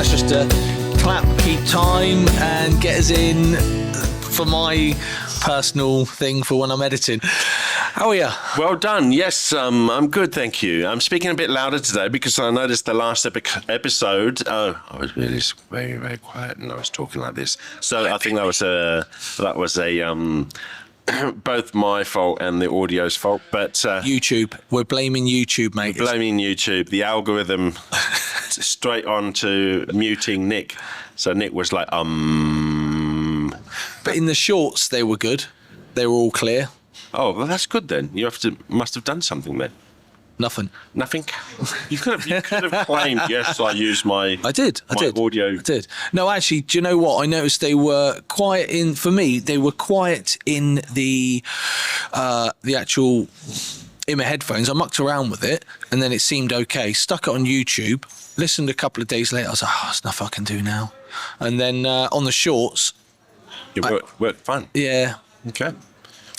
That's just a clap, keep time, and get us in for my personal thing for when I'm editing. How are you? Well done. Yes, I'm good, thank you. I'm speaking a bit louder today because I noticed the last episode. I was really very, very quiet, and I was talking like this. So I think that was a both my fault and the audio's fault. But YouTube. We're blaming YouTube, mate. Blaming YouTube. The algorithm straight on to muting Nick. So Nick was like, But in the shorts, they were good. They were all clear. Oh, well, that's good then. You must have done something then. Nothing. You could have claimed, yes, I used my I did. audio. I did. No, actually, do you know what? I noticed they were quiet for me, they were quiet in the actual, in my headphones. I mucked around with it and then it seemed okay. Stuck it on YouTube, listened a couple of days later. I was like, there's nothing I can do now. And then on the shorts. It worked fine. Yeah. Okay.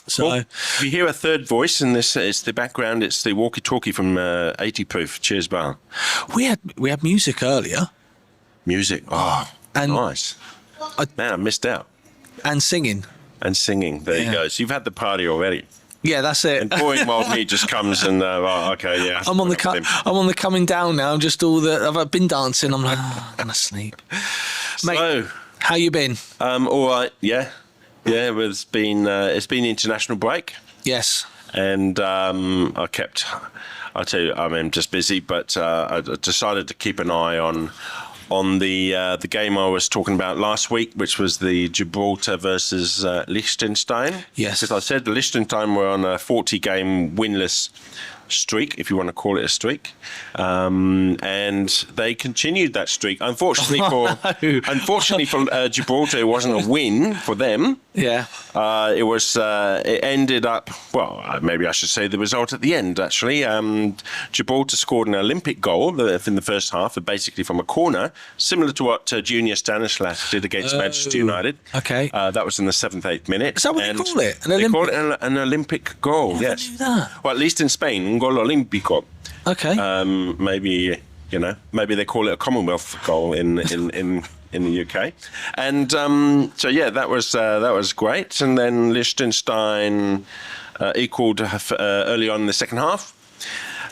So well, if you hear a third voice in this, it's the background. It's the walkie-talkie from 80 Proof. Cheers, bar. We had music earlier. Music. Oh, and nice. Man, I missed out. And singing. There you go. So you've had the party already. Yeah, that's it. And boring old me just comes and okay, yeah. I'm on the coming down now. Just I've been dancing. I'm like, I'm gonna sleep. Mate, so, how you been? All right. Yeah. Yeah, it's been international break. Yes. And I'll tell you, I'm just busy, but I decided to keep an eye on the game I was talking about last week, which was the Gibraltar versus Liechtenstein. Yes. As I said, Liechtenstein were on a 40-game winless streak, if you want to call it a streak, and they continued that streak. Unfortunately for Gibraltar, it wasn't a win for them. Yeah. It ended up, well, maybe I should say the result at the end, actually. Gibraltar scored an Olympic goal in the first half, basically from a corner, similar to what Junior Stanislas did against Manchester United. Okay. That was in the 7th, 8th minute. Is that what they call it? They call it an Olympic goal, yes. Knew that. Well, at least in Spain, un gol olímpico. Okay. Maybe they call it a Commonwealth goal in the UK, and that was great. And then Liechtenstein equaled early on in the second half,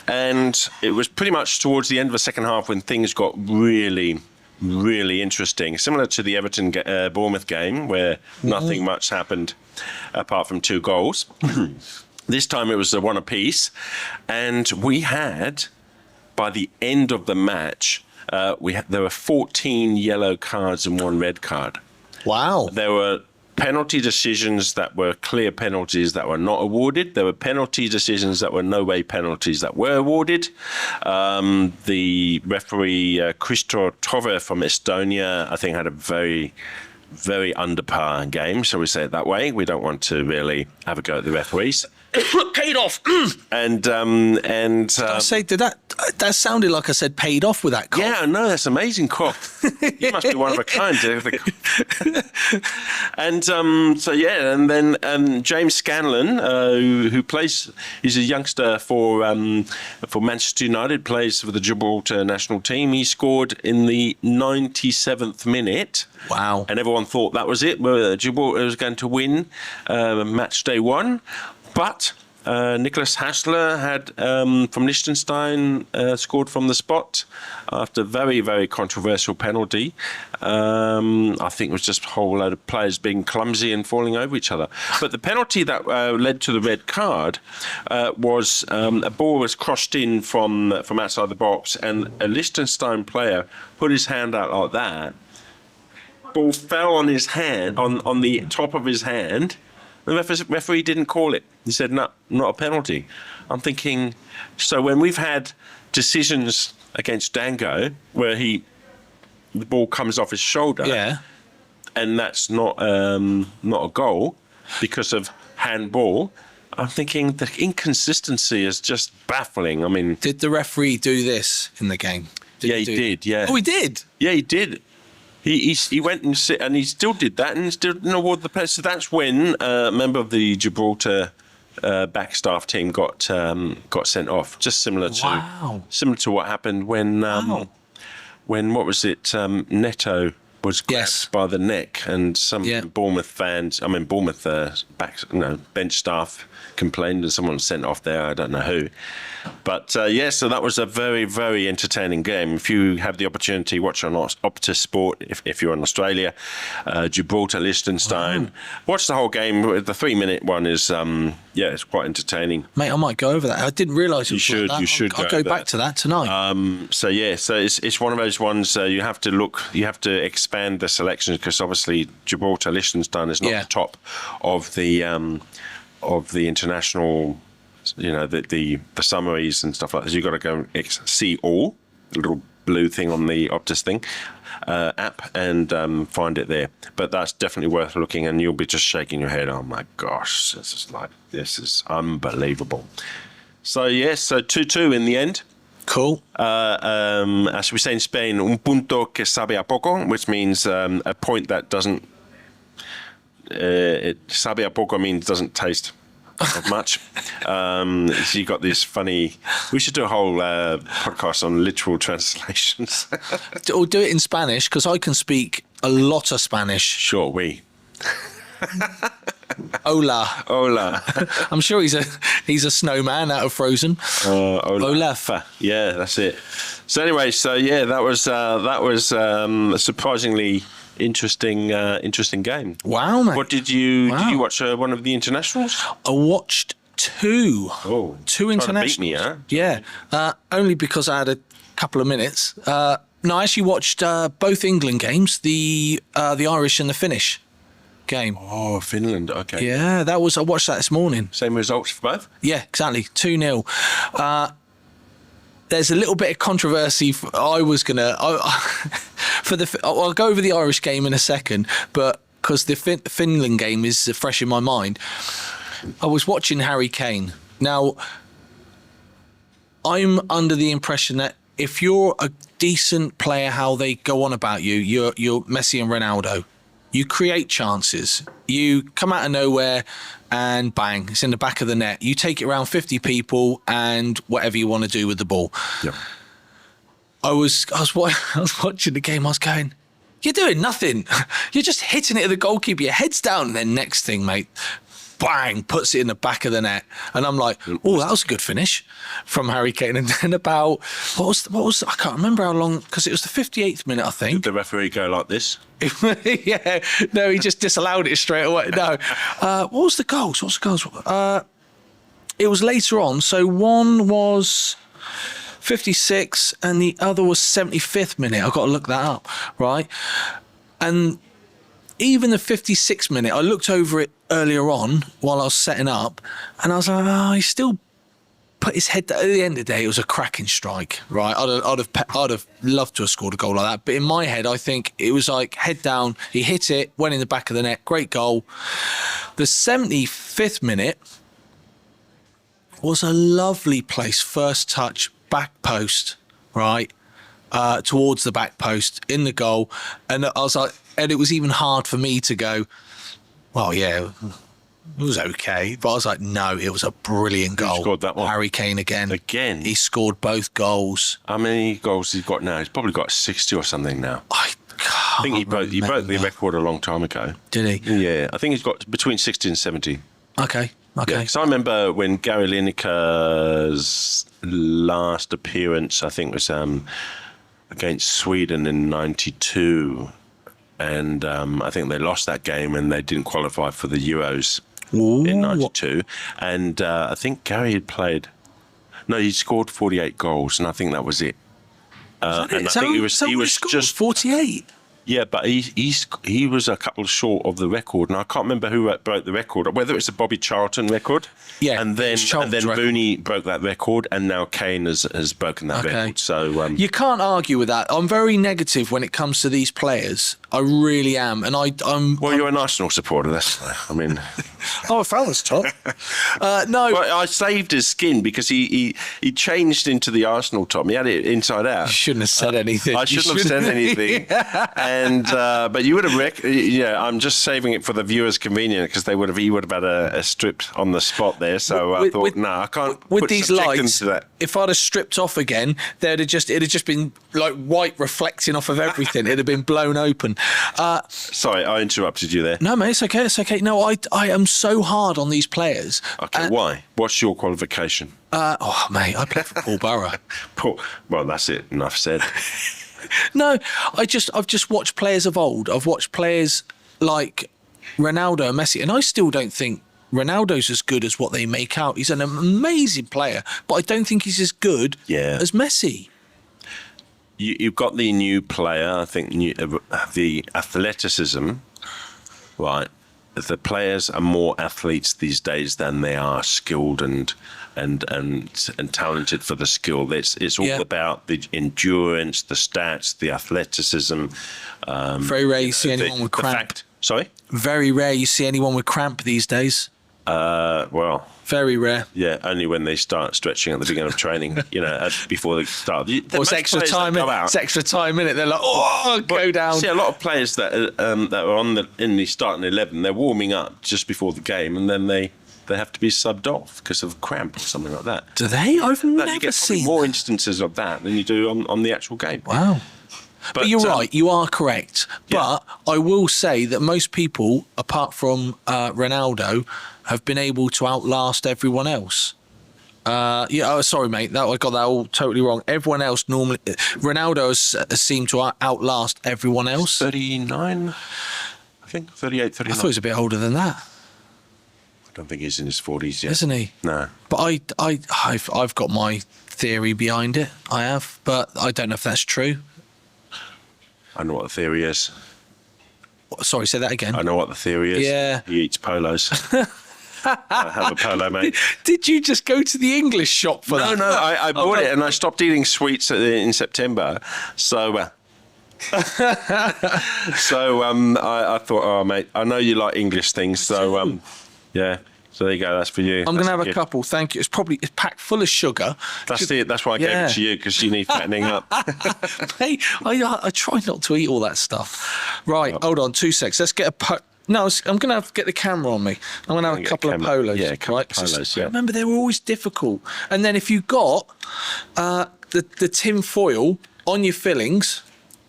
and it was pretty much towards the end of the second half when things got really, really interesting. Similar to the Everton Bournemouth game, where nothing much happened apart from 2 goals. This time it was a one apiece, and we had, by the end of the match, there were 14 yellow cards and 1 red card. Wow. There were penalty decisions that were clear penalties that were not awarded. There were penalty decisions that were no way penalties that were awarded. The referee, Christo Tove from Estonia, I think had a very, very under par game, shall we say it that way. We don't want to really have a go at the referees. Paid off. and I say, did that sounded like I said paid off with that cough. Yeah, no, that's amazing cough. You must be one of a kind. And and then James Scanlon, who plays, he's a youngster for Manchester United, plays for the Gibraltar national team. He scored in the 97th minute. Wow. And everyone thought that was it. Gibraltar was going to win match day 1. But Nicholas Hassler had from Liechtenstein scored from the spot after a very, very controversial penalty. I think it was just a whole load of players being clumsy and falling over each other. But the penalty that led to the red card was a ball was crossed in from outside the box, and a Liechtenstein player put his hand out like that. Ball fell on his hand, on the top of his hand. The referee didn't call it. He said, no, not a penalty. I'm thinking, so when we've had decisions against Dango where the ball comes off his shoulder, yeah, and that's not a goal because of handball, I'm thinking the inconsistency is just baffling. I mean, did the referee do this in the game? He did. Yeah. Oh, he did? Yeah, he did. He went and he still did that and still didn't award the player. So that's when a member of the Gibraltar backstaff team got sent off. Just similar to what happened when when, what was it, Neto was grabbed by the neck, and some Bournemouth bench staff complained, and someone was sent off there. I don't know who. But so that was a very, very entertaining game. If you have the opportunity, watch on optussport if you're in Australia. Gibraltar, Liechtenstein. Watch the whole game. The 3-minute one is, it's quite entertaining. Mate, I might go over that. I didn't realise it was like that. You should I'll go back to that tonight. So it's one of those ones you have to expand the selections, because obviously Gibraltar, Liechtenstein is not the top of the international, the summaries and stuff like this. You've got to go see all, the little blue thing on the Optus thing app, and find it there. But that's definitely worth looking, and you'll be just shaking your head. Oh my gosh, this is unbelievable. So 2-2 in the end. Cool. As we say in Spain, un punto que sabe a poco, which means a point that doesn't. Sabe a poco means doesn't taste of much. So you got this funny. We should do a whole podcast on literal translations. Or do it in Spanish, because I can speak a lot of Spanish. Sure, we. Hola. I'm sure he's a snowman out of Frozen. Olaf. Yeah, that's it. So anyway, that was a surprisingly interesting game. Wow, mate. What did you watch? One of the internationals? I watched two. Oh, two internationals. To beat me, huh? Yeah, only because I had a couple of minutes. No, I actually watched both England games, the Irish and the Finnish game. Oh, Finland. Okay. Yeah, I watched that this morning. Same results for both? Yeah, exactly. 2-0. There's a little bit of controversy. I'll go over the Irish game in a second, but because the Finland game is fresh in my mind, I was watching Harry Kane. Now, I'm under the impression that if you're a decent player, how they go on about you, you're Messi and Ronaldo. You create chances. You come out of nowhere and bang, it's in the back of the net. You take it around 50 people and whatever you want to do with the ball. Yep. I was watching the game. I was going, you're doing nothing. You're just hitting it at the goalkeeper. Your head's down. And then next thing, mate, bang, puts it in the back of the net. And I'm like, oh, that was a good finish from Harry Kane. And then about, what was I can't remember how long, because it was the 58th minute, I think. Did the referee go like this? Yeah, no, he just disallowed it straight away. No. What was the goals? It was later on. So one was 56 and the other was 75th minute. I've got to look that up, right? And even the 56th minute, I looked over it earlier on while I was setting up, and I was like, oh, he still put his head down. At the end of the day, it was a cracking strike, right? I'd have loved to have scored a goal like that, but in my head, I think it was like head down, he hit it, went in the back of the net, great goal. The 75th minute was a lovely place, first touch, back post, right? Towards the back post, in the goal, and I was like, and it was even hard for me to go, well, yeah, it was okay. But I was like, no, it was a brilliant goal. Who scored that one? Harry Kane again. Again? He scored both goals. How many goals he's got now? He's probably got 60 or something now. I think he broke the record a long time ago. Did he? Yeah, I think he's got between 60 and 70. Okay. Yeah, so I remember when Gary Lineker's last appearance, I think was against Sweden in '92. And I think they lost that game and they didn't qualify for the Euros in '92. And I think Gary had played. No, he scored 48 goals, and I think that was it. And I think he was just 48. Yeah, but he was a couple short of the record, and I can't remember who broke the record. Whether it's a Bobby Charlton record, yeah, and then Rooney broke that record, and now Kane has broken that record. So you can't argue with that. I'm very negative when it comes to these players. I really am, and I'm. Well, you're an Arsenal supporter. I mean, Oh, I found this top. No. Well, I saved his skin because he changed into the Arsenal top. He had it inside out. You shouldn't have said anything. I shouldn't have said anything. And but you would have I'm just saving it for the viewers' convenience because he would have had a strip on the spot there. So I thought, I can't. With put these subject them lights, to that. if I'd have stripped off again, it'd have just been like white reflecting off of everything. It'd have been blown open. Sorry, I interrupted you there. No, mate, it's okay. It's okay. No, I am so hard on these players. Okay, why? What's your qualification? Mate, I play for Paul Borough. Well, that's it. Enough said. No, I've just watched players of old. I've watched players like Ronaldo and Messi, and I still don't think Ronaldo's as good as what they make out. He's an amazing player, but I don't think he's as good as Messi. You've got the new player. I think the athleticism, right? The players are more athletes these days than they are skilled and talented for the skill. It's all about the endurance, the stats, the athleticism. Very rare you see anyone with cramp. Sorry? Very rare you see anyone with cramp these days. Well, very rare. Yeah, only when they start stretching at the beginning of training, before they start. It's extra time. It's extra time in it. They're like, go down. See, a lot of players that are in the starting 11, they're warming up just before the game, and then they have to be subbed off because of cramp or something like that. Do they? I've never you get seen more instances of that than you do on the actual game. Wow. But you're right, you are correct. But I will say that most people, apart from Ronaldo, have been able to outlast everyone else. Sorry, mate. I got that all totally wrong. Everyone else normally... Ronaldo has seemed to outlast everyone else. 39, I think. 38, 39. I thought he was a bit older than that. I don't think he's in his 40s yet. Isn't he? No. But I've got my theory behind it. I have. But I don't know if that's true. I know what the theory is. Sorry, say that again. I know what the theory is. Yeah. He eats polos. I have a polo, mate. Did you just go to the English shop for that? No, I bought it and I stopped eating sweets in September. So, I thought, oh, mate, I know you like English things. So, yeah. So there you go. That's for you. I'm going to have a couple. Thank you. It's packed full of sugar. That's it. That's why I gave it to you, because you need fattening up. Hey, I try not to eat all that stuff. Right. Hold on. 2 secs. Let's get a... No, I'm going to have to get the camera on me. I'm going to have a couple of polos. Yeah, a couple of polos, yeah. Remember, they were always difficult. And then if you got the tin foil on your fillings...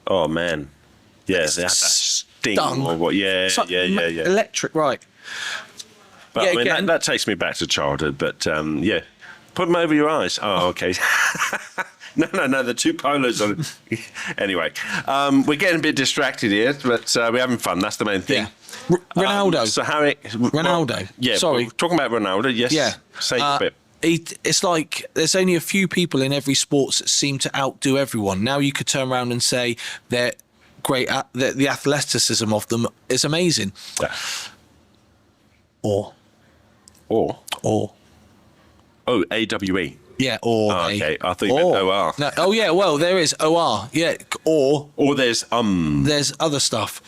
Oh, man. Yeah, they had that sting or what. Yeah. Electric, right. But I mean, that takes me back to childhood. But, put them over your eyes. Oh, okay. No, the two polos on it. Anyway, we're getting a bit distracted here, but we're having fun. That's the main thing. Yeah. Ronaldo. Ronaldo. Yeah. Sorry. Talking about Ronaldo, yes. Yeah. Say a bit. It's like there's only a few people in every sport that seem to outdo everyone. Now you could turn around and say they're great. The athleticism of them is amazing. Yeah. Or. Oh, AWE. Yeah, or. Oh, okay, I thought you meant OR. No, oh, yeah, well, there is OR. Yeah, or. Or there's There's other stuff.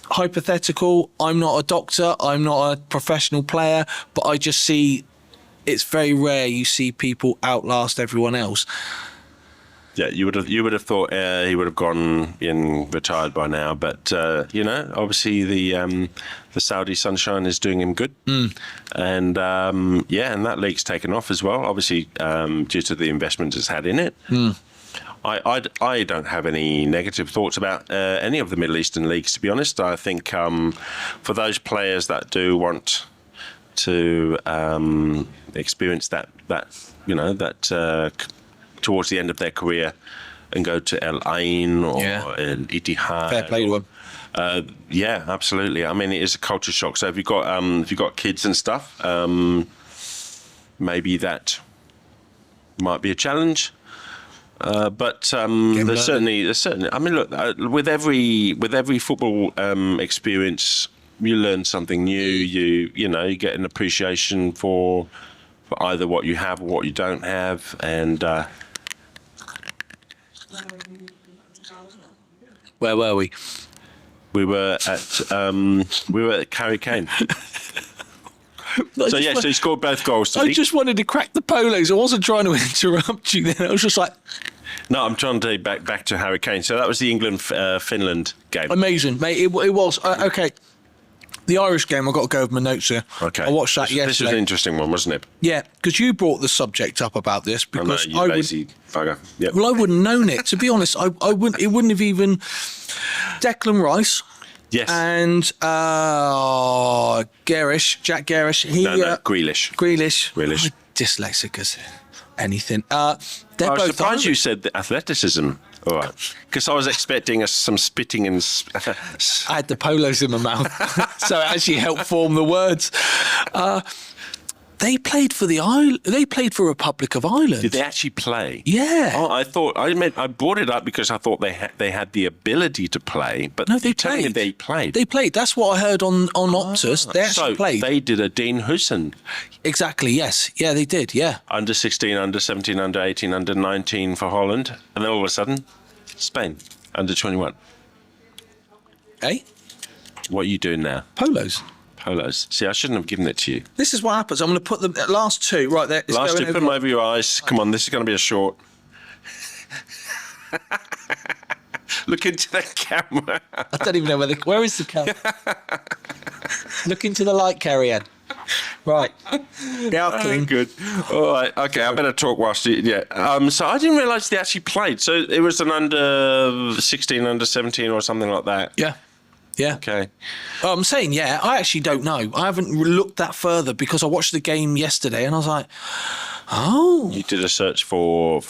Hypothetical, I'm not a doctor, I'm not a professional player, but I just see it's very rare you see people outlast everyone else. Yeah, you would have thought he would have gone in retired by now, but obviously the Saudi sunshine is doing him good, and that league's taken off as well. Obviously, due to the investment it's had in it. I don't have any negative thoughts about any of the Middle Eastern leagues, to be honest. I think for those players that do want to experience that towards the end of their career and go to Al Ain or Al Ittihad. Fair play to them. Yeah, absolutely. I mean, it is a culture shock. So if you've got kids and stuff, maybe that might be a challenge. But there's certainly. I mean, look, with every football experience, you learn something new. You get an appreciation for either what you have or what you don't have, and. Where were we? We were at Carrie Kane. So he scored both goals. I just wanted to crack the polos. I wasn't trying to interrupt you then. I was just like... No, I'm trying to back to Harry Kane. So that was the England-Finland game. Amazing, mate. It was. Okay. The Irish game, I've got to go over my notes here. Okay. I watched that yesterday. This was an interesting one, wasn't it? Yeah, because you brought the subject up about this. Because I know, you lazy bugger. Yep. Well, I wouldn't have known it. To be honest, I wouldn't. It wouldn't have even... Declan Rice... Yes. And Jack Gerrish. Grealish. Grealish. I'm dyslexic as anything. I was surprised you said the athleticism. All right. Because I was expecting some spitting and... I had the polos in my mouth, so it actually helped form the words. They played for They played for Republic of Ireland. Did they actually play? Yeah. Oh, I brought it up because I thought they had the ability to play, but no, they played. They played. They played. That's what I heard on Optus. They actually played. They did a Dean Huijsen. Exactly. Yes. Yeah, they did. Yeah. Under 16, under 17, under 18, under 19 for Holland, and then all of a sudden, Spain under 21. Eh? What are you doing now? Polos. See, I shouldn't have given it to you. This is what happens. I'm going to put the last two right there. Last two, put them over your eyes. Come on, this is going to be a short. Look into the camera. I don't even know where is the camera? Look into the light, Carrie-Anne. Right. Yeah, clean. Good. All right. Okay, I better talk whilst you... Yeah. So I didn't realise they actually played. So it was an under 16, under 17 or something like that. Yeah. Yeah. Okay. Oh, I'm saying, yeah, I actually don't know. I haven't looked that further because I watched the game yesterday and I was like, oh. You did a search for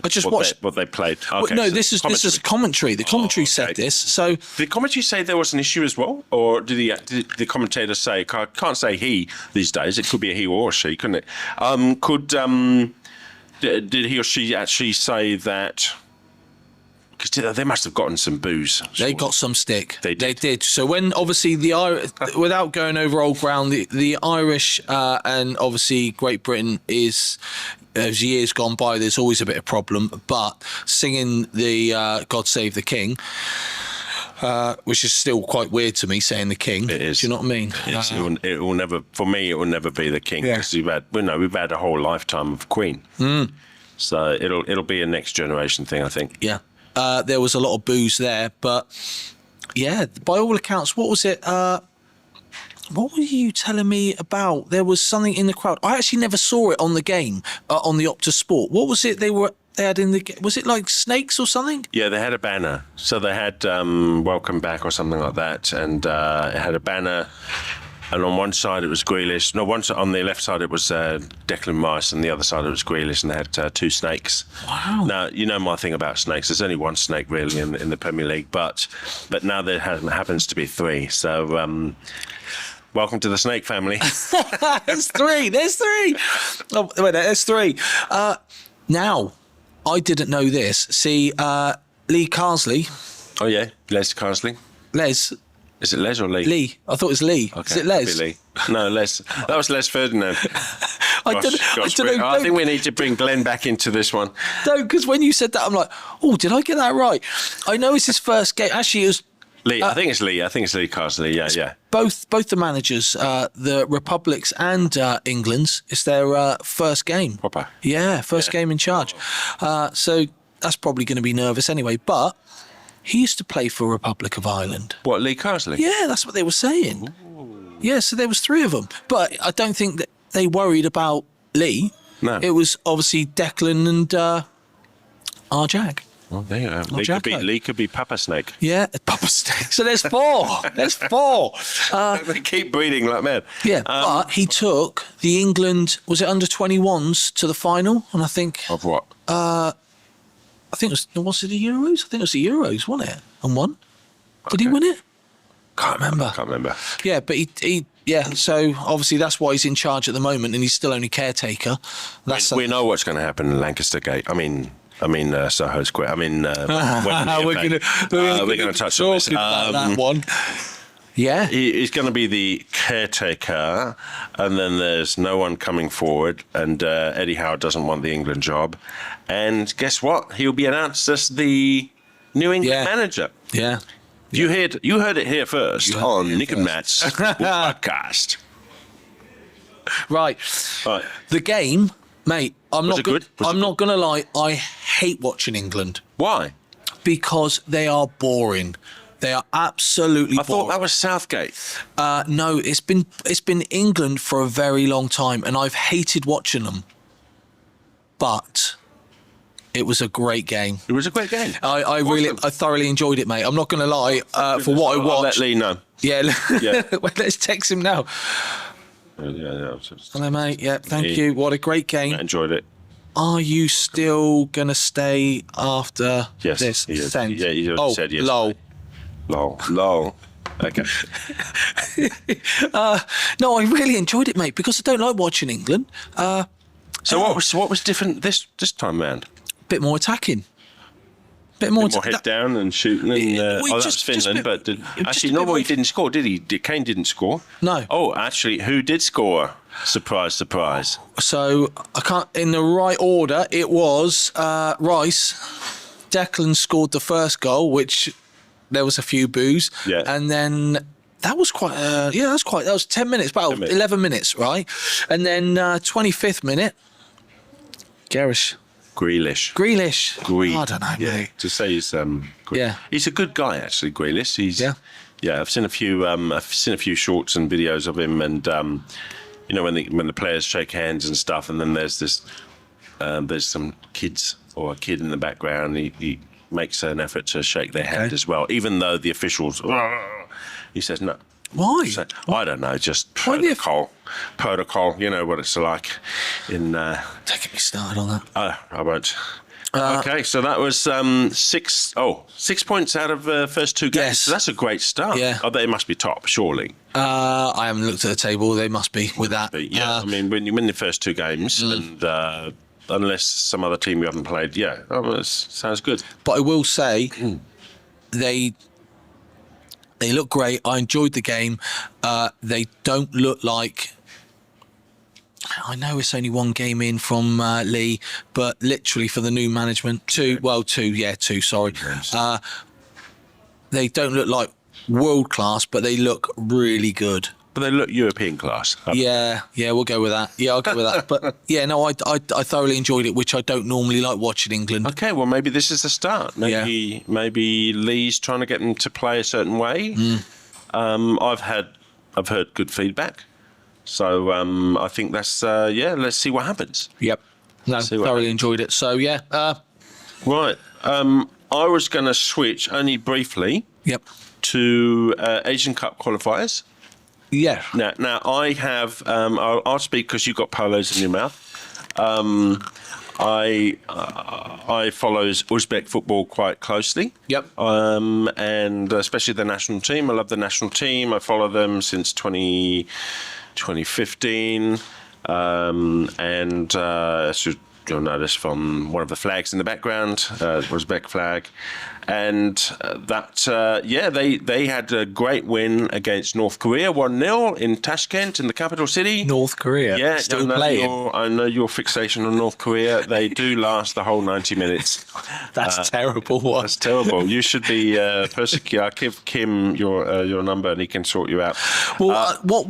I just watched what they played. Okay, well, no, this is commentary. The commentary said this. So did commentary say there was an issue as well, or did the commentator say? Can't say he these days. It could be a he or she, couldn't it? Did he or she actually say that? Because they must have gotten some booze. They got some stick. They did. So when obviously without going over old ground, the Irish and obviously Great Britain is, as years gone by, there's always a bit of problem. But singing the God Save the King, which is still quite weird to me, saying the King. It is. Do you know what I mean? It will never. For me, it will never be the King because we've had a whole lifetime of Queen. So it'll be a next generation thing, I think. Yeah. There was a lot of booze there, but yeah, by all accounts, what was it? What were you telling me about? There was something in the crowd. I actually never saw it on the game, on the Optus Sport. What was it they had in the... Was it like snakes or something? Yeah, they had a banner. So they had Welcome Back or something like that, and it had a banner. And on one side it was Grealish. No, on the left side it was Declan Rice, and the other side it was Grealish, and they had two snakes. Wow. Now, you know my thing about snakes. There's only one snake really in the Premier League, but now there happens to be three. So welcome to the snake family. There's three. Oh, wait, there's three. Now, I didn't know this. See, Lee Carsley. Oh yeah, Les Carsley. Les. Is it Les or Lee? Lee. I thought it was Lee. Okay, is it Les? Lee. No, Les. That was Les Ferdinand. I don't know. I think we need to bring Glenn back into this one. No, because when you said that, I'm like, oh, did I get that right? I know it's his first game. Actually, it was... Lee. I think it's Lee. I think it's Lee Carsley. Yeah. Both the managers, the Republic's and England's, it's their first game. Proper. Yeah, first game in charge. So that's probably going to be nervous anyway, but... He used to play for Republic of Ireland. What, Lee Carsley? Yeah, that's what they were saying. Ooh. Yeah, so there was three of them. But I don't think that they worried about Lee. No. It was obviously Declan and our Jack. Well, there you go. Lee could be Papa Snake. Yeah, Papa Snake. So there's four. They keep breeding like mad. Yeah, but he took the England, was it under 21s to the final? And I think... Of what? I think it was it the Euros? I think it was the Euros, wasn't it? And won. Did he win it? Can't remember. Yeah, but he so obviously that's why he's in charge at the moment, and he's still only caretaker. We know what's going to happen in Lancaster Gate. I mean, Soho Square. We're going to touch on this. About that one. Yeah. He's going to be the caretaker, and then there's no one coming forward, and Eddie Howe doesn't want the England job. And guess what? He'll be announced as the new England manager. Yeah. You heard it here first on Nick and Matt's podcast. Right. Right. The game, mate. Was it good? Was it I'm not gonna lie. I hate watching England Why? because they are boring. They are absolutely I thought boring. that was Southgate. No, it's been England for a very long time, and I've hated watching them. But it was a great game. It was a great game. I thoroughly enjoyed it, mate. I'm not going to lie. For what I I'll let watched, Lee know. yeah. Yeah. Well, let's text him now. Yeah. Hello, mate. Yeah, thank Yeah. you. What a great game. I enjoyed it. Are you still going to stay after Yes. this? He is. Send? Yeah, he already said yes. Lol. Okay. No, I really enjoyed it, mate, because I don't like watching England. So what was different this time round? Bit more attacking. Bit More more head down and shooting. And, well, that was Finland, but actually, a bit more- he didn't score, did he? Kane didn't score. No. Oh, actually, who did score? Surprise, surprise. So I can't. In the right order, it was Rice. Declan scored the first goal, which there was a few boos. Yeah. And then that was quite. That was 10 minutes. About 10 minutes. 11 minutes, right? And then 25th minute, Grealish. I don't know, mate. To say he's Yeah. he's a good guy actually. Grealish. Yeah. I've seen a few shorts and videos of him, and you know when the players shake hands and stuff, and then there's some kids or a kid in the background. He makes an effort to shake their hand as well, even though the officials. He says no. Why? So, I don't know, just Why the protocol. You know what it's like in. Don't get me started on that. I won't. Okay, so that was 6 points out of first two games. Yes. So that's a great start. Yeah. Oh, they must be top, surely. I haven't looked at the table. They must be with that. But yeah, I mean, when you win the first two games, and unless some other team you haven't played, sounds good. But I will say, they look great. I enjoyed the game. They don't look like. I know it's only one game in from Lee, but literally for the new management, two. Sorry, they don't look like world class, but they look really good. But they look European class. Yeah, we'll go with that. Yeah, I'll go with that. But yeah, no, I thoroughly enjoyed it, which I don't normally like watching England. Okay, well maybe this is the start. Maybe Lee's trying to get them to play a certain way. I've heard good feedback, so I think that's let's see what happens. Yep. No, thoroughly enjoyed it. So yeah. Right. I was going to switch only briefly. Yep. To Asian Cup qualifiers. Yeah. Now I have. I'll speak because you've got polos in your mouth. I follow Uzbek football quite closely. Yep. And especially the national team. I love the national team. I follow them since 2015. As you'll notice from one of the flags in the background, Uzbek flag. And they had a great win against North Korea, 1-0 in Tashkent, in the capital city. North Korea. Yeah, still playing. I know your fixation on North Korea. They do last the whole 90 minutes. That's terrible. That's terrible. You should be persecuted. I'll give Kim your number and he can sort you out. Well, what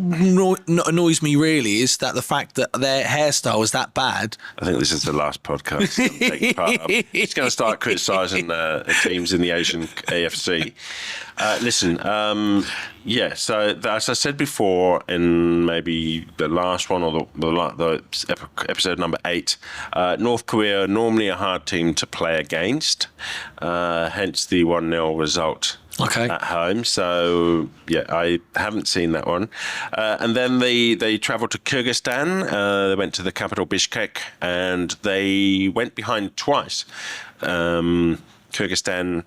annoys me really is that the fact that their hairstyle is that bad. I think this is the last podcast I'm taking part of. He's going to start criticising teams in the Asian AFC. Listen, so as I said before in maybe the last one or the episode number 8, North Korea normally a hard team to play against, hence the 1-0 result. Okay. At home, so I haven't seen that one. And then they travelled to Kyrgyzstan. They went to the capital Bishkek, and they went behind twice. Kyrgyzstan,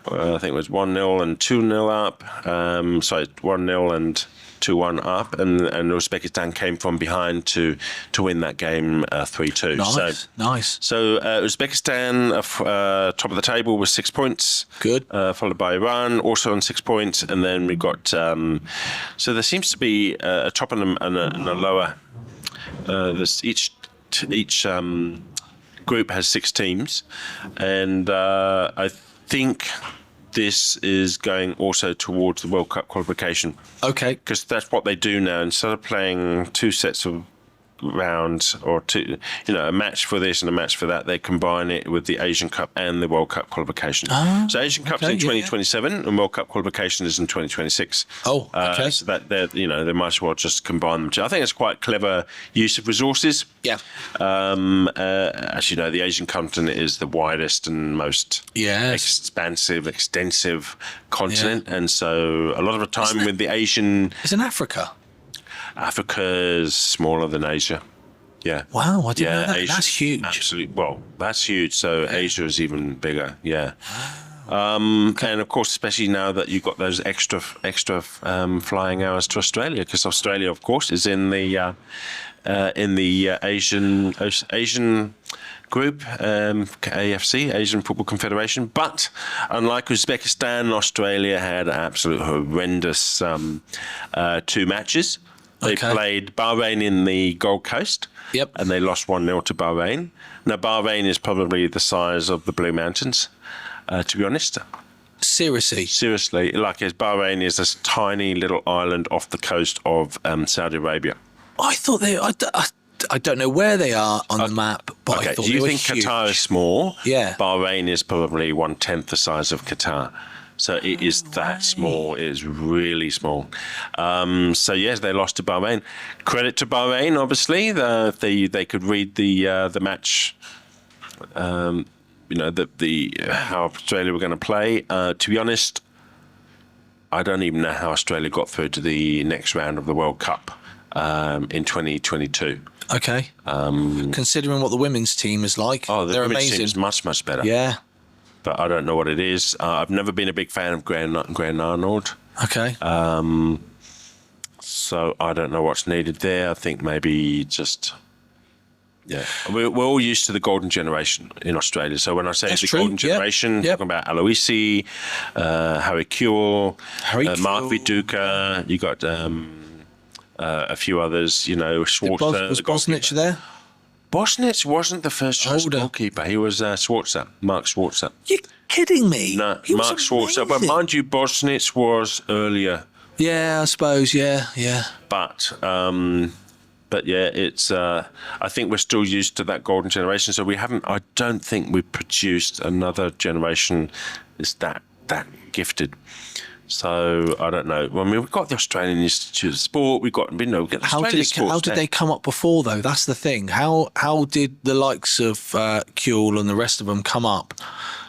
I think it was 1-0 and 2-0 up. 1-0 and 2-1 up, and Uzbekistan came from behind to win that game 3-2. Nice. So Uzbekistan, top of the table with 6 points. Good. Followed by Iran, also on 6 points, and then we got. So there seems to be a top and a lower. Each group has 6 teams, and I think this is going also towards the World Cup qualification. Okay. Because that's what they do now. Instead of playing 2 sets of rounds or two, a match for this and a match for that, they combine it with the Asian Cup and the World Cup qualification. So Asian Cup's in 2027 and World Cup qualification is in 2026. Oh, okay. So that they might as well just combine them. I think it's quite clever use of resources. Yeah. As you know, the Asian continent is the widest and most extensive continent, and so a lot of the time with the Asian, it's in Africa's smaller than Asia. Yeah. Wow, I didn't know that. Asia, that's huge. Absolutely. Well, that's huge. So Asia is even bigger. Yeah. And of course, especially now that you've got those extra flying hours to Australia, because Australia, of course, is in the Asian group, AFC, Asian Football Confederation. But unlike Uzbekistan, Australia had absolute horrendous 2 matches. They played Bahrain in the Gold Coast. Yep. And they lost 1-0 to Bahrain. Now, Bahrain is probably the size of the Blue Mountains, to be honest. Seriously, Bahrain is this tiny little island off the coast of Saudi Arabia. I thought I don't know where they are on the map, but I thought do you they were think huge. Qatar is small? Yeah. Bahrain is probably 1/10 the size of Qatar. So it is that small. It is really small. So yes, they lost to Bahrain. Credit to Bahrain, obviously. They could read the match. How Australia were going to play. To be honest, I don't even know how Australia got through to the next round of the World Cup in 2022. Okay. Considering what the women's team is like, they're women's amazing. team is much better. Yeah. But I don't know what it is. I've never been a big fan of Graham Arnold. Okay. So I don't know what's needed there. I think maybe just... Yeah, we're all used to the golden generation in Australia. So when I say golden generation, talking about Aloisi, Harry Kewell, Mark Viduka, you got a few others. Schwarzer. Was Bosnich there? Bosnich wasn't the first choice goalkeeper. He was Mark Schwarzer. You're kidding me? No, Mark Schwarzer. But mind you, Bosnich was earlier. Yeah, I suppose. Yeah. But yeah, it's. I think we're still used to that golden generation. So I don't think we've produced another generation that's that gifted. So I don't know. I mean, we've got the Australian Institute of Sport. We've got How did they come up before though? That's the thing. How did the likes of Kewell and the rest of them come up?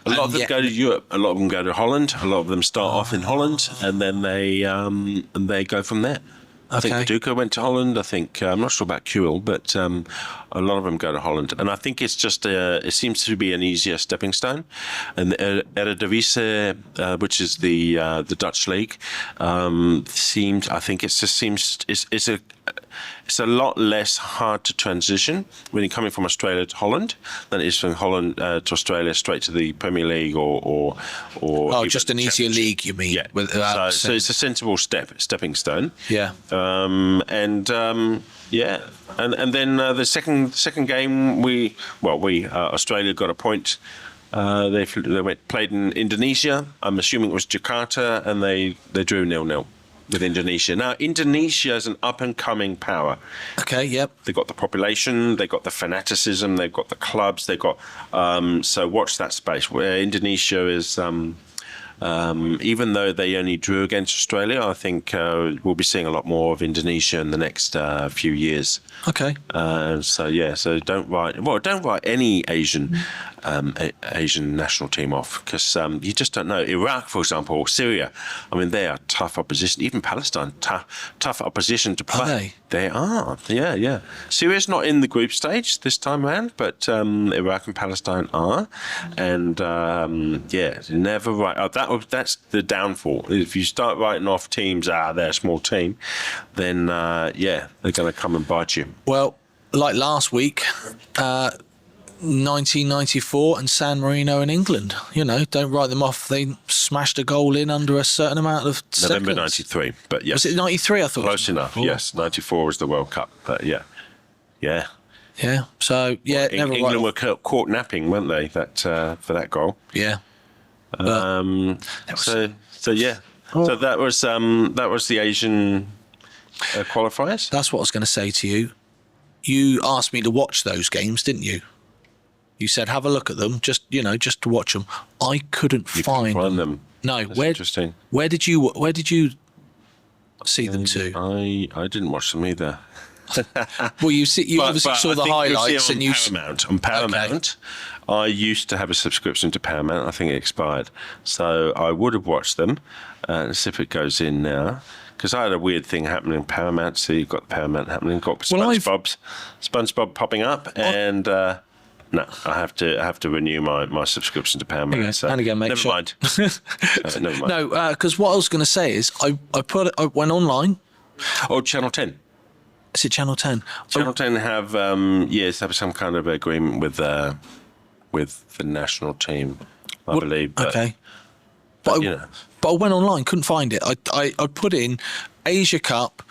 A lot of them go to Europe. A lot of them go to Holland. A lot of them start off in Holland, and then they go from there. I think Viduka went to Holland. I think I'm not sure about Kewell, but a lot of them go to Holland, and I think it's just it seems to be an easier stepping stone. And the Eredivisie, which is the Dutch league, it's a lot less hard to transition when you're coming from Australia to Holland than it is from Holland to Australia straight to the Premier League or just an easier league, you mean? Yeah. So it's a sensible stepping stone. Yeah. And then the second game Australia got a point. They played in Indonesia. I'm assuming it was Jakarta, and they drew 0-0 with Indonesia. Now, Indonesia is an up-and-coming power. Okay, yep. They've got the population, they've got the fanaticism, they've got the clubs, they've got... so watch that space. Where Indonesia is... even though they only drew against Australia, I think we'll be seeing a lot more of Indonesia in the next few years. Okay. So don't write any Asian national team off, because you just don't know. Iraq, for example, or Syria, I mean, they are tough opposition. Even Palestine, tough opposition to play. Are they? They are, yeah. Syria's not in the group stage this time around, but Iraq and Palestine are. And never write. That's the downfall. If you start writing off teams, they're a small team, then they're going to come and bite you. Well, like last week, 1994 and San Marino in England. Don't write them off. They smashed a goal in under a certain amount of seconds. November 93, but yes. Was it 93, I thought? Close enough, yes. 94 was the World Cup, but yeah. Yeah, so, England were caught napping, weren't they, for that goal? Yeah. So yeah. So that was the Asian qualifiers. That's what I was going to say to you. You asked me to watch those games, didn't you? You said have a look at them, just to watch them. I couldn't find them. No, That's interesting. Where did you see them to? I didn't watch them either. Well, you obviously saw the highlights, and you Paramount. On Paramount, I used to have a subscription to Paramount. I think it expired, so I would have watched them. And see if it goes in now, because I had a weird thing happening in Paramount. So you've got the Paramount happening, got SpongeBob popping up, and no, I have to renew my subscription to Paramount. So and again, never mind. Never mind. No, because what I was going to say is I went online. Oh, Channel 10. Is it Channel 10? Channel 10 have have some kind of agreement with the national team, I believe. But, okay. But I went online, couldn't find it. I put in Asia Cup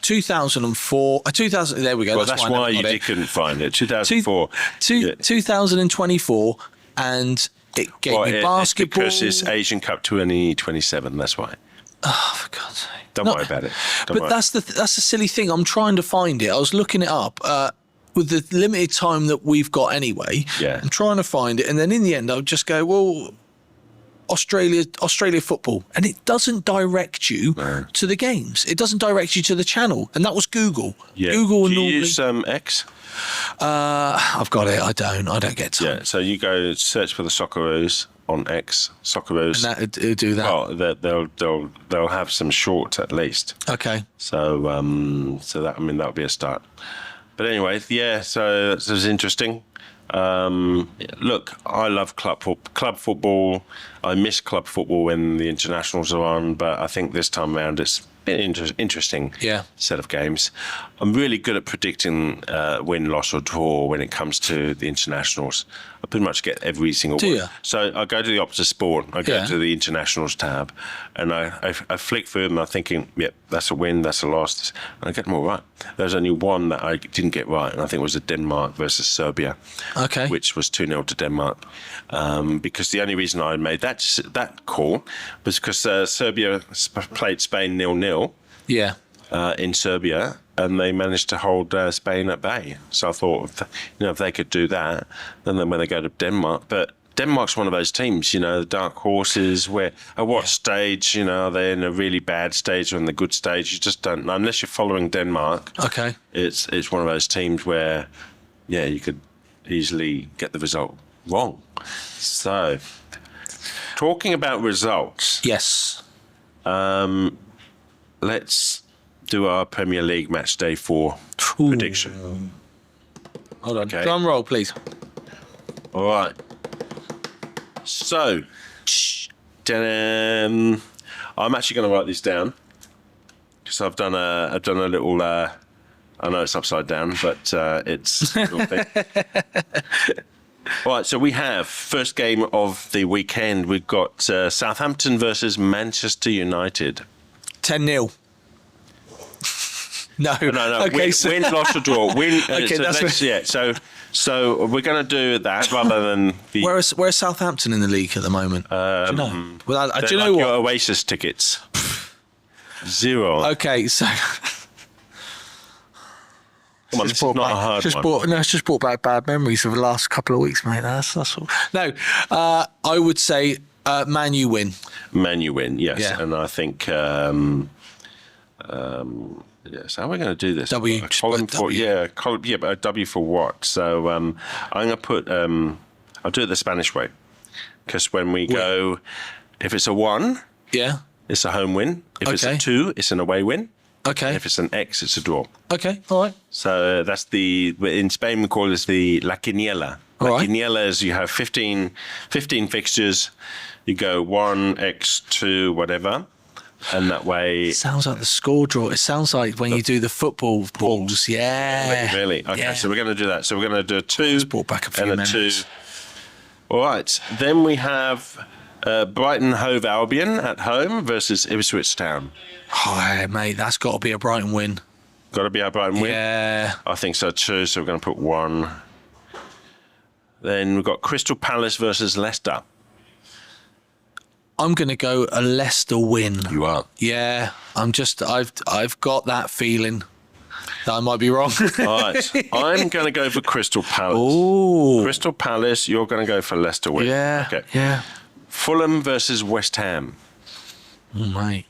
2004. 2000. There we go. Well, that's why you couldn't find it. 2004. 2024, and it gave me basketball. Because it's Asian Cup 2027. That's why. Oh, for God's sake! Don't worry about it. That's the silly thing. I'm trying to find it. I was looking it up. With the limited time that we've got anyway, I'm trying to find it, and then in the end, I'll just go, well, Australia football, and it doesn't direct you to the games. It doesn't direct you to the channel, and that was Google. Yeah. Google. Do you use X? I've got it. I don't get time. Yeah. So you go search for the Socceroos on X. Socceroos. And it'll do that. Well, they'll have some shorts at least. Okay. So that'll be a start. But anyway, yeah. So it was interesting. Look, I love club football. I miss club football when the internationals are on, but I think this time around it's been interesting set of games. I'm really good at predicting win, loss or draw when it comes to the internationals. I pretty much get every single one. You? So I go to the optussport, I go to the internationals tab, and I flick through them. I'm thinking, yep, that's a win, that's a loss, and I get them all right. There's only one that I didn't get right, and I think it was the Denmark versus Serbia, which was 2-0 to Denmark. Because the only reason I made that call was because Serbia played Spain 0-0. Yeah. In Serbia, and they managed to hold Spain at bay. So I thought, if they could do that, then when they go to Denmark, but Denmark's one of those teams, the dark horses. Where at what stage, are they in a really bad stage or in the good stage? You just don't know unless you're following Denmark. Okay, it's one of those teams where, you could easily get the result wrong. So, talking about results, yes, let's do our Premier League match day 4 prediction. Hold on. Okay. Drum roll, please. All right. So, I'm actually going to write these down because I've done a little. I know it's upside down, but it's a little thing. All right. So we have first game of the weekend. We've got Southampton versus Manchester United. 10-0. No. Okay, win, loss or draw. Win. Okay, So we're going to do that rather than the. Where's Southampton in the league at the moment? Do you know? Well, do you know what? Your Oasis tickets. 0. Okay, so. Come on, this is not a hard one. It's just brought back bad memories of the last couple of weeks, mate. That's all. No, I would say Man U win. Man U win, yes. Yeah. And I think. Yes, how are we going to do this? W. But a W for what? So I'm going to put. I'll do it the Spanish way, because when we go, if it's a 1, it's a home win. If it's a 2, it's an away win. Okay. If it's an X, it's a draw. Okay, all right. So that's in Spain we call this the La Quiniela. La Quiniela is you have 15 fixtures, you go 1, X, 2, whatever. And that way... Sounds like the score draw. It sounds like when you do the football balls. Yeah. Really? Okay, so we're going to do that. So we're going to do a 2 and a 2. All right. Then we have Brighton Hove Albion at home versus Ipswich Town. Oh, mate, that's got to be a Brighton win. Got to be a Brighton win? Yeah. I think so too. So we're going to put 1. Then we've got Crystal Palace versus Leicester. I'm going to go a Leicester win. You are. Yeah, I've got that feeling that I might be wrong. All right. I'm going to go for Crystal Palace. Ooh. Crystal Palace, you're going to go for Leicester win. Yeah. Okay. Yeah. Fulham versus West Ham. Oh, mate.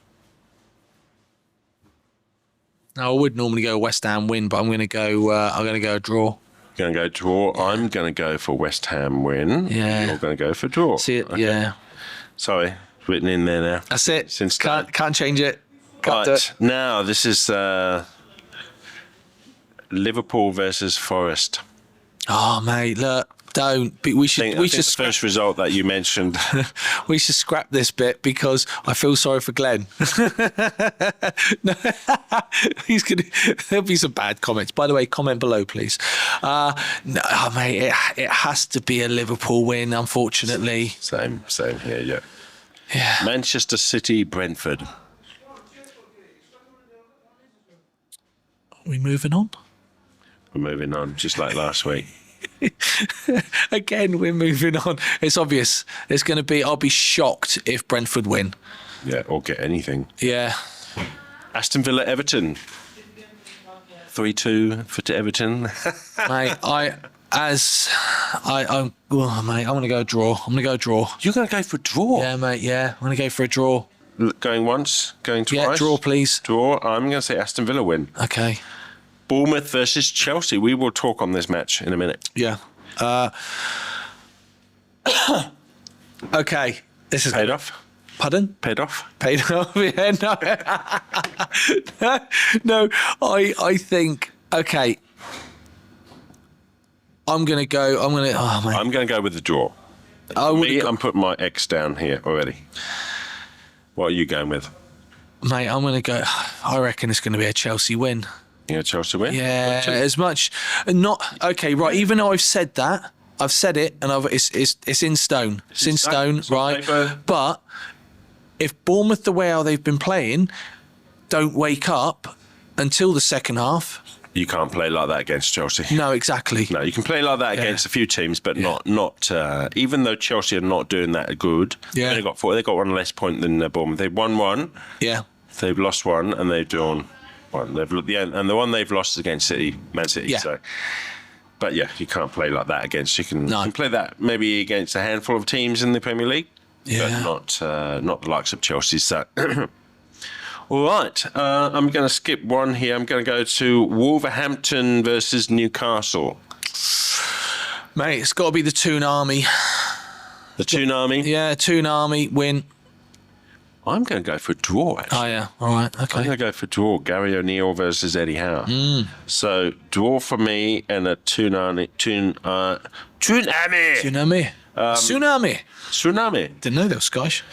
Now, I would normally go West Ham win, but I'm going to go a draw. Going to go draw. Yeah. I'm going to go for West Ham win. Yeah. You're going to go for draw. See it? Okay. Yeah. Sorry, it's written in there now. That's it. Since Can't change it. Can't do it. Now this is Liverpool versus Forest. Oh, mate, look, don't. We should. I think the first result that you mentioned. We should scrap this bit because I feel sorry for Glenn. No, there'll be some bad comments. By the way, comment below, please. No, oh, mate, it has to be a Liverpool win, unfortunately. Same here, yeah. Yeah. Manchester City, Brentford. Are we moving on? We're moving on, just like last week. Again, we're moving on. It's obvious. It's going to be. I'll be shocked if Brentford win. Yeah, or get anything. Yeah. Aston Villa, Everton. 3-2 for Everton. Mate, I'm going to go draw. I'm going to go draw. You're going to go for draw? Yeah, mate. Yeah, I'm going to go for a draw. Going once, going twice. Yeah, draw, please. Draw. I'm going to say Aston Villa win. Okay. Bournemouth versus Chelsea. We will talk on this match in a minute. Yeah. Okay. This is Paid off. Pardon? Paid off. Paid off. Yeah, no. I think. Okay. I'm gonna go. Oh man. I'm going to go with the draw. I'm putting my X down here already. What are you going with? Mate, I'm gonna go. I reckon it's gonna be a Chelsea win. Yeah, Chelsea win. Yeah, as much not okay. Right, even though I've said that, I've said it, and it's in stone. It's in stone, right? But if Bournemouth, the way how they've been playing, don't wake up until the second half, you can't play like that against Chelsea. No, exactly. No, you can play like that against a few teams, but not. Even though Chelsea are not doing that good, they got one less point than Bournemouth. They've won one. Yeah. They've lost one, and they've drawn one. And the one they've lost is against Man City. Yeah. So, but yeah, you can't play like that against. You can play that maybe against a handful of teams in the Premier League, but not the likes of Chelsea. So. All right, I'm going to skip one here. I'm going to go to Wolverhampton versus Newcastle. Mate, it's got to be the Toon Army. The Toon Army? Yeah, Toon Army win. I'm going to go for a draw, actually. Oh, yeah. All right, okay. I'm going to go for draw. Gary O'Neill versus Eddie Howe. So, draw for me and a Toon Army. Tsunami. Didn't know they were Scottish.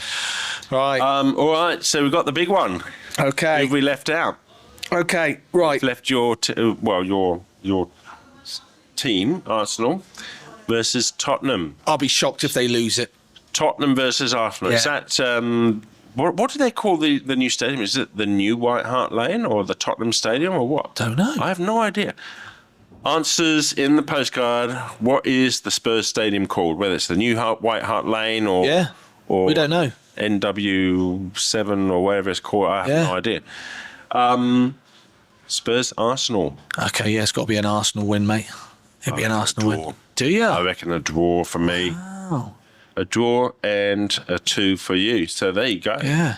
Right. All right, so we've got the big one. Okay. Who have we left out? Okay, right. You've left your team, Arsenal, versus Tottenham. I'll be shocked if they lose it. Tottenham versus Arsenal. Yeah. Is that what do they call the new stadium? Is it the new White Hart Lane or the Tottenham Stadium or what? Don't know. I have no idea. Answers in the postcard. What is the Spurs Stadium called? Whether it's the new White Hart Lane or we don't know. NW7 or whatever it's called. I have no idea. Spurs Arsenal. Okay, yeah, it's got to be an Arsenal win, mate. It'll be an Arsenal win. Do you? I reckon a draw for me. Wow. A draw and a 2 for you. So there you go. Yeah.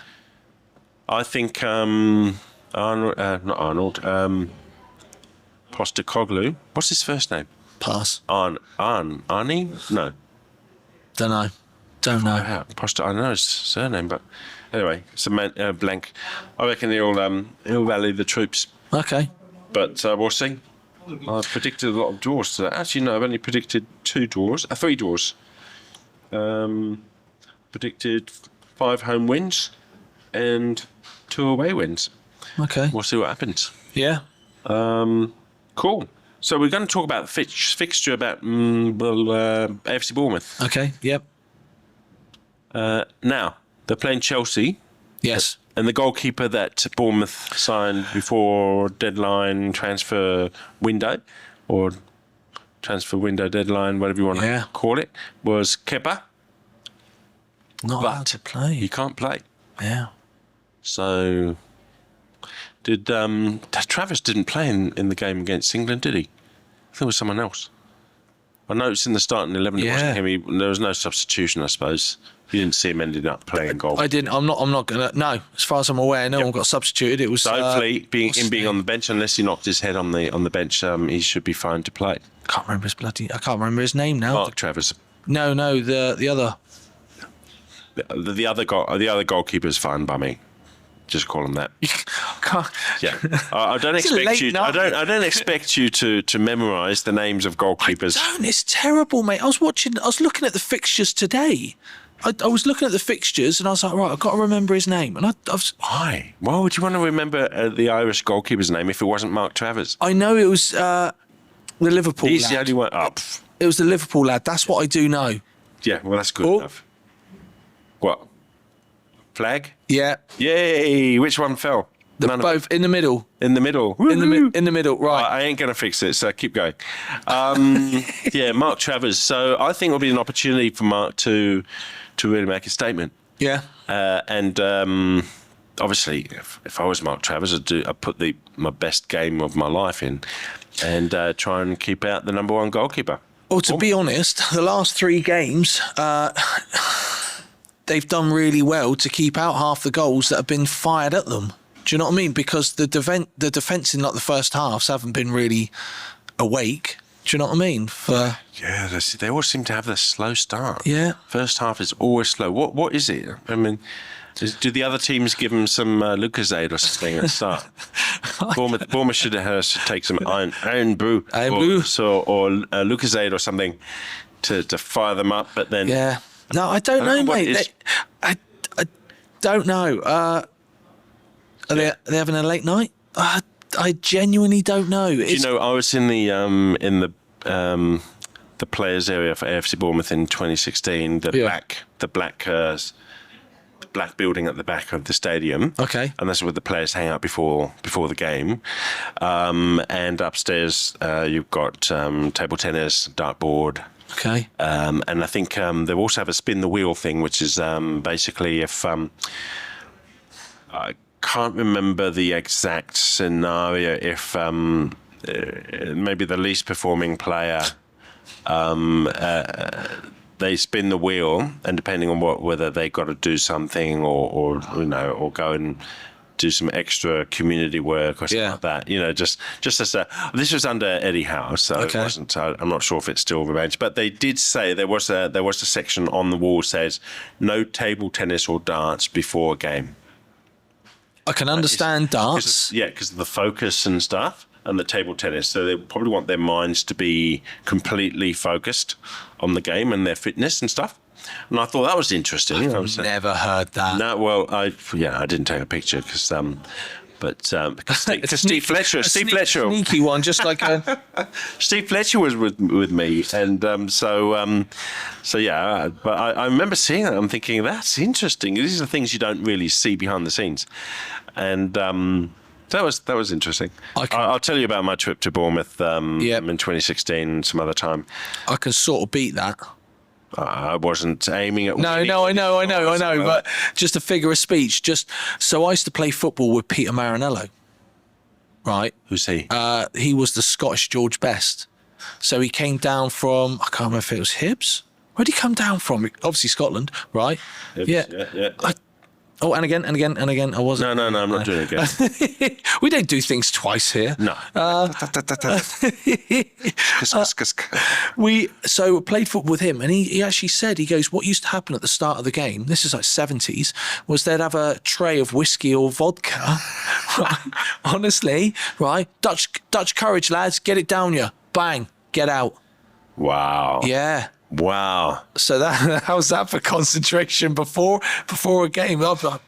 I think Postecoglou. What's his first name? Pass. Arnie? No. Don't know. I know his surname, but anyway, it's a blank. I reckon he'll rally the troops. Okay. But we'll see. I've predicted a lot of draws today. Actually, no, I've only predicted 3 draws. Predicted 5 home wins and 2 away wins. Okay. We'll see what happens. Yeah. Cool. So we're going to talk about the fixture about AFC Bournemouth. Okay. Yep. Now, they're playing Chelsea. Yes. And the goalkeeper that Bournemouth signed before deadline transfer window, or transfer window deadline, whatever you want to call it, was Kepa. Not allowed to play. He can't play. Yeah. So, Travis didn't play in the game against England, did he? I think it was someone else. I noticed in the starting 11 it wasn't him. There was no substitution, I suppose. You didn't see him ending up playing goal. I didn't. I'm not gonna. No, as far as I'm aware, no one got substituted. It was. So hopefully, being on the bench, unless he knocked his head on the bench, he should be fine to play. I can't remember his name now. Mark Travers. No, the other. The other goalkeeper's fine by me. Just call him that. Yeah, I don't expect you. I don't expect you to memorise the names of goalkeepers. I don't. It's terrible, mate. I was looking at the fixtures today. I was looking at the fixtures and I was like, right, I've got to remember his name. And Why? Why would you want to remember the Irish goalkeeper's name if it wasn't Mark Travers? I know it was the Liverpool He's lad. the only one. Oh, it was the Liverpool lad. That's what I do know. Yeah, well, that's good enough. What? Flag? Yeah. Yay! Which one fell? Both in the middle. In the middle. In the middle. Right. I ain't going to fix it, so keep going. Yeah, Mark Travers. So I think it'll be an opportunity for Mark to really make a statement. Yeah. And obviously, if I was Mark Travers, I'd put my best game of my life in and try and keep out the number one goalkeeper. Well, to be honest, the last 3 games, they've done really well to keep out half the goals that have been fired at them. Do you know what I mean? Because the defence in like the first halves haven't been really awake. Do you know what I mean? Yeah, they always seem to have this slow start. Yeah. First half is always slow. What is it? I mean, do the other teams give them some Lucozade or something at the start? Bournemouth should take some Iron Brew or Lucozade or something to fire them up, but then... Yeah. No, I don't know, mate. I don't know. Are they having a late night? I genuinely don't know. I was in the players area for AFC Bournemouth in 2016. The black building at the back of the stadium. Okay. And that's where the players hang out before the game. And upstairs you've got table tennis, dartboard. Okay. And I think they also have a spin the wheel thing, which is basically if I can't remember the exact scenario, if maybe the least performing player they spin the wheel, and depending on whether they got to do something or go and do some extra community work or something like that. Just as this was under Eddie Howe, so it wasn't. I'm not sure if it still remains, but they did say there was a section on the wall says no table tennis or darts before a game. I can understand darts. Because of the focus and stuff, and the table tennis. So they probably want their minds to be completely focused on the game and their fitness and stuff. And I thought that was interesting. I've never heard that. No, well, I didn't take a picture because Steve Fletcher. Sneaky one, just like a... Steve Fletcher was with me, and so yeah. But I remember seeing that. I'm thinking that's interesting. These are things you don't really see behind the scenes, and that was interesting. I'll tell you about my trip to Bournemouth in 2016 some other time. I can sort of beat that. I wasn't aiming at... No, I know, but just a figure of speech. So I used to play football with Peter Marinello, right? Who's he? He was the Scottish George Best. So he came down from, I can't remember if it was Hibs. Where'd he come down from? Obviously Scotland, right? Hibs, yeah. And again, I wasn't. No, I'm not doing it again. We don't do things twice here. No. We played football with him, and he actually said, he goes, what used to happen at the start of the game, this is like 70s, was they'd have a tray of whiskey or vodka. Right? Honestly, right? Dutch courage, lads, get it down you. Bang, get out. Wow. Yeah. Wow. So how's that for concentration before a game? I'll be like,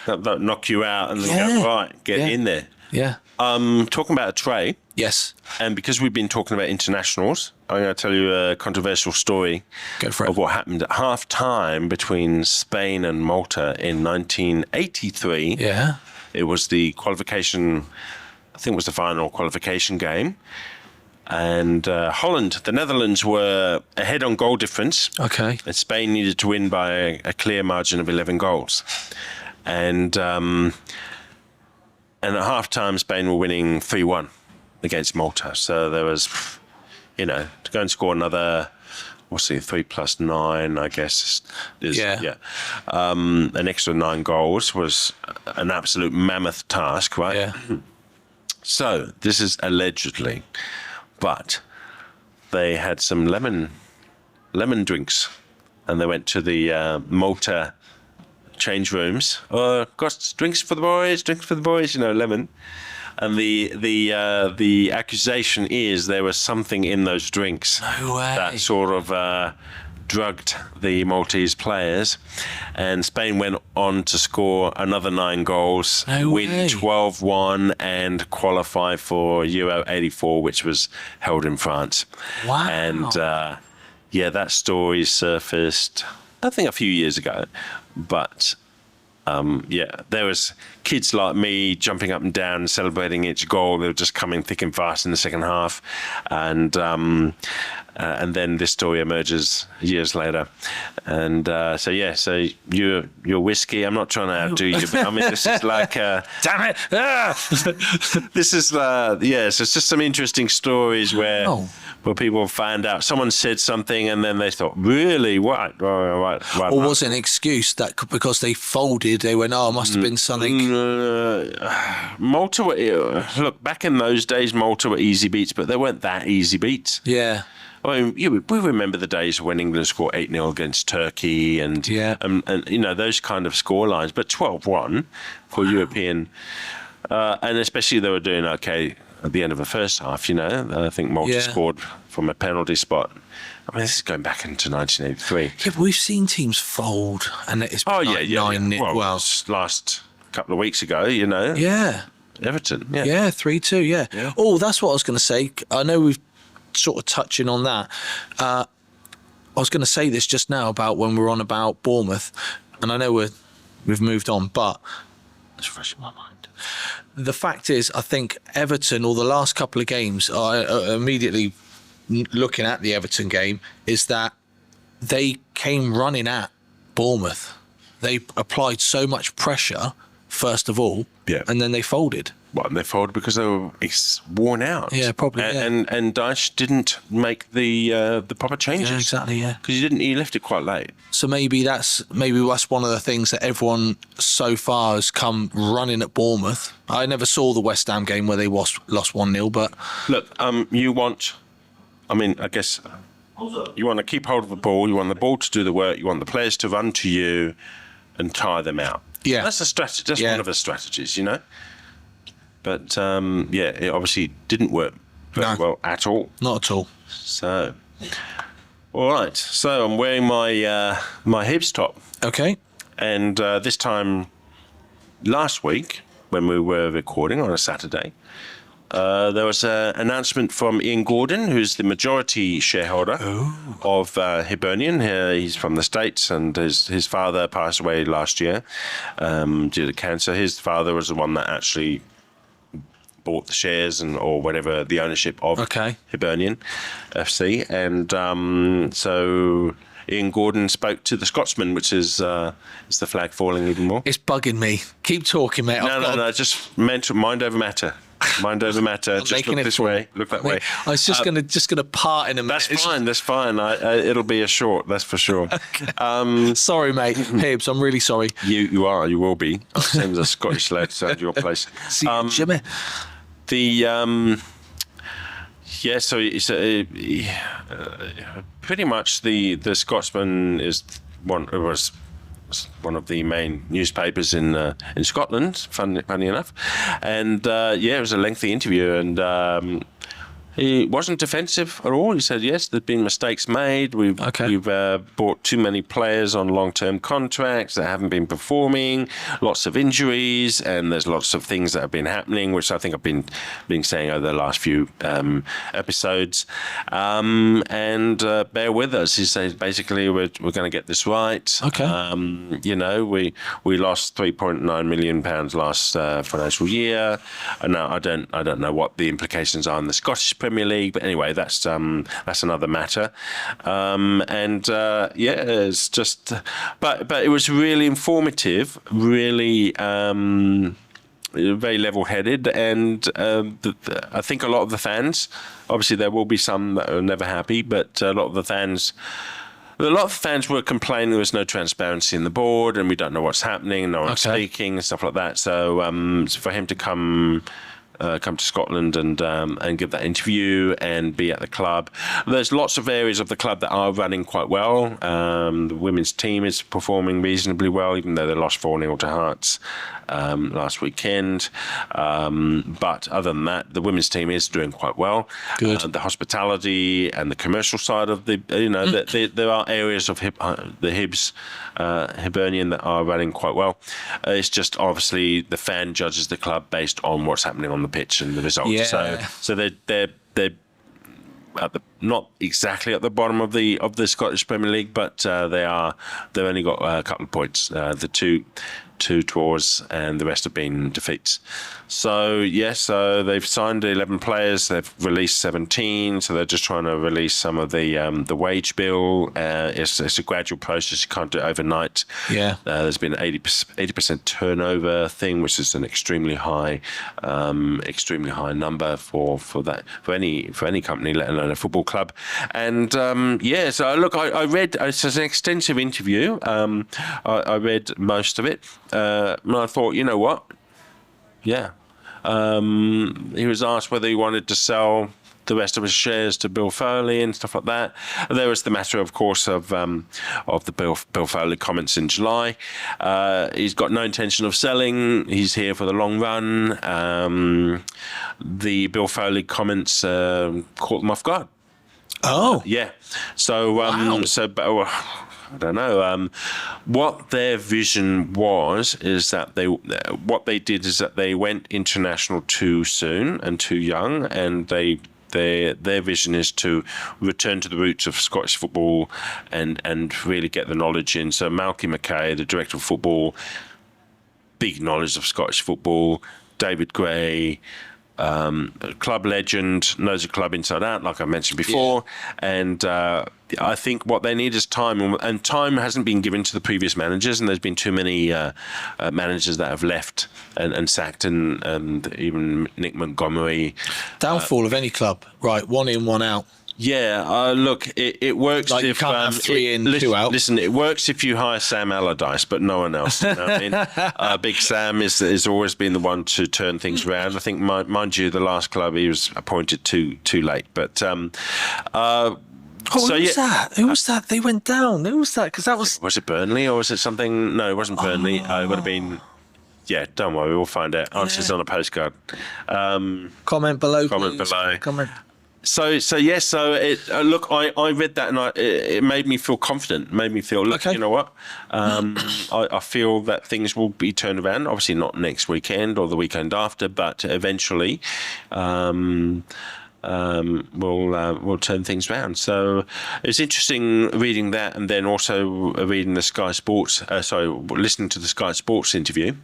that knock you out and then go, right, get in there. Yeah. Talking about a tray. Yes. And because we've been talking about internationals, I'm going to tell you a controversial story of what happened at half-time between Spain and Malta in 1983. Yeah. It was the qualification, I think it was the final qualification game. And Holland, the Netherlands were ahead on goal difference. Okay. And Spain needed to win by a clear margin of 11 goals. And at half-time, Spain were winning 3-1 against Malta. So there was, to go and score another, 3 plus 9, I guess. An extra 9 goals was an absolute mammoth task, right? Yeah. So this is allegedly, but they had some lemon drinks, and they went to the Malta change rooms. Got drinks for the boys, lemon. And the accusation is there was something in those drinks that sort of drugged the Maltese players, and Spain went on to score another 9 goals, win 12-1, and qualify for Euro '84, which was held in France. Wow! And that story surfaced, I think, a few years ago, but. There was kids like me jumping up and down, celebrating each goal. They were just coming thick and fast in the second half, and then this story emerges years later. And so your whiskey. I'm not trying to outdo you, but I mean this is like, damn it! This is so it's just some interesting stories where people found out someone said something and then they thought, really, what? Right. Or was it an excuse that because they folded, they went, it must have been something? Malta look, back in those days, Malta were easy beats, but they weren't that easy beats. Yeah. I mean, we remember the days when England scored 8-0 against Turkey and those kind of score lines, but 12-1 for European, and especially they were doing okay at the end of the first half, I think Malta scored from a penalty spot. I mean, this is going back into 1983. Yeah, but we've seen teams fold, and it's been 9-0. Well, last couple of weeks ago, Yeah. Everton. Yeah, 3-2, yeah. Oh, that's what I was going to say. I know we've sort of touching on that. I was going to say this just now about when we're on about Bournemouth, and I know we've moved on, but it's fresh in my mind. The fact is, I think Everton, or the last couple of games, immediately looking at the Everton game, is that they came running at Bournemouth. They applied so much pressure, first of all, and then they folded. Well, and they folded because they were worn out. Yeah, probably. And Dyche didn't make the proper changes. Yeah, exactly. Yeah, because he left it quite late. So maybe that's one of the things that everyone so far has come running at Bournemouth. I never saw the West Ham game where they lost 1-0, but look, I guess you want to keep hold of the ball. You want the ball to do the work. You want the players to run to you and tire them out. Yeah, that's a strategy. That's one of the strategies, But it obviously didn't work very well at all. Not at all. So, all right. So I'm wearing my my Hibs top. Okay. And this time last week, when we were recording on a Saturday, there was an announcement from Ian Gordon, who's the majority shareholder of Hibernian. He's from the States, and his father passed away last year due to cancer. His father was the one that actually bought the shares or whatever, the ownership of Hibernian FC. And so Ian Gordon spoke to the Scotsman, which is the flag falling even more. It's bugging me. Keep talking, mate. No, just mind over matter. Mind over matter. Just look this way. Look that way. I was just gonna part in a minute. That's fine. It'll be a short, that's for sure. Okay. Sorry, mate. Hibs, I'm really sorry. You will be. Same as a Scottish lad at your place. See, Jimmy. So it's pretty much the Scotsman was one of the main newspapers in Scotland, funny enough, and it was a lengthy interview, and he wasn't defensive at all. He said, yes, there've been mistakes made. We've bought too many players on long-term contracts that haven't been performing, lots of injuries, and there's lots of things that have been happening, which I think I've been saying over the last few episodes. And bear with us. He says, basically, we're going to get this right. Okay. We lost £3.9 million last financial year. And now I don't know what the implications are in the Scottish Premier League. But anyway, that's another matter. It's just, but it was really informative, really. Very level-headed, and I think a lot of the fans, obviously there will be some that are never happy, but a lot of the fans were complaining there was no transparency in the board, and we don't know what's happening, no one's speaking, and stuff like that. So for him to come to Scotland and give that interview and be at the club. There's lots of areas of the club that are running quite well. The women's team is performing reasonably well, even though they lost 4-0 to Hearts last weekend. But other than that, the women's team is doing quite well. Good. The hospitality and the commercial side of there are areas of the Hibs, Hibernian, that are running quite well. It's just obviously the fan judges the club based on what's happening on the pitch and the results. Yeah. So they're not exactly at the bottom of the Scottish Premier League, but they've only got a couple of points. The two draws and the rest have been defeats. So they've signed 11 players. They've released 17. So they're just trying to release some of the wage bill. It's a gradual process. You can't do it overnight. Yeah. There's been 80% turnover thing, which is an extremely high number for any company, let alone a football club. And so look, I read. It's an extensive interview. I read most of it. And I thought, you know what? Yeah. He was asked whether he wanted to sell the rest of his shares to Bill Foley and stuff like that. There was the matter, of course, of the Bill Foley comments in July. He's got no intention of selling. He's here for the long run. The Bill Foley comments caught them off guard. Oh. Yeah. So, I don't know. What their vision is that they went international too soon and too young, and their vision is to return to the roots of Scottish football and really get the knowledge in. So Malky Mackay, the director of football, big knowledge of Scottish football. David Gray, club legend, knows the club inside out, like I mentioned before. Yeah. And I think what they need is time, and time hasn't been given to the previous managers, and there's been too many managers that have left and sacked, and even Nick Montgomery. Downfall of any club, right? 1 in, 1 out. Yeah, look, it works. Like if you can't have 3 in, 2 out. Listen, it works if you hire Sam Allardyce, but no one else. You know what I mean? Big Sam has always been the one to turn things around. I think, mind you, the last club he was appointed too late. But who was that? Who was that? They went down. Who was that? Because that was. Was it Burnley or was it something? No, it wasn't Burnley. It would have been. Yeah, don't worry, we'll find out. Answers on a postcard. Comment below. Comment please. below. Comment. So it look, I read that and it made me feel confident. Made me feel, look, you know what? I feel that things will be turned around. Obviously not next weekend or the weekend after, but eventually we'll turn things around. So it's interesting reading that, and then also reading the Sky Sports. Listening to the Sky Sports interview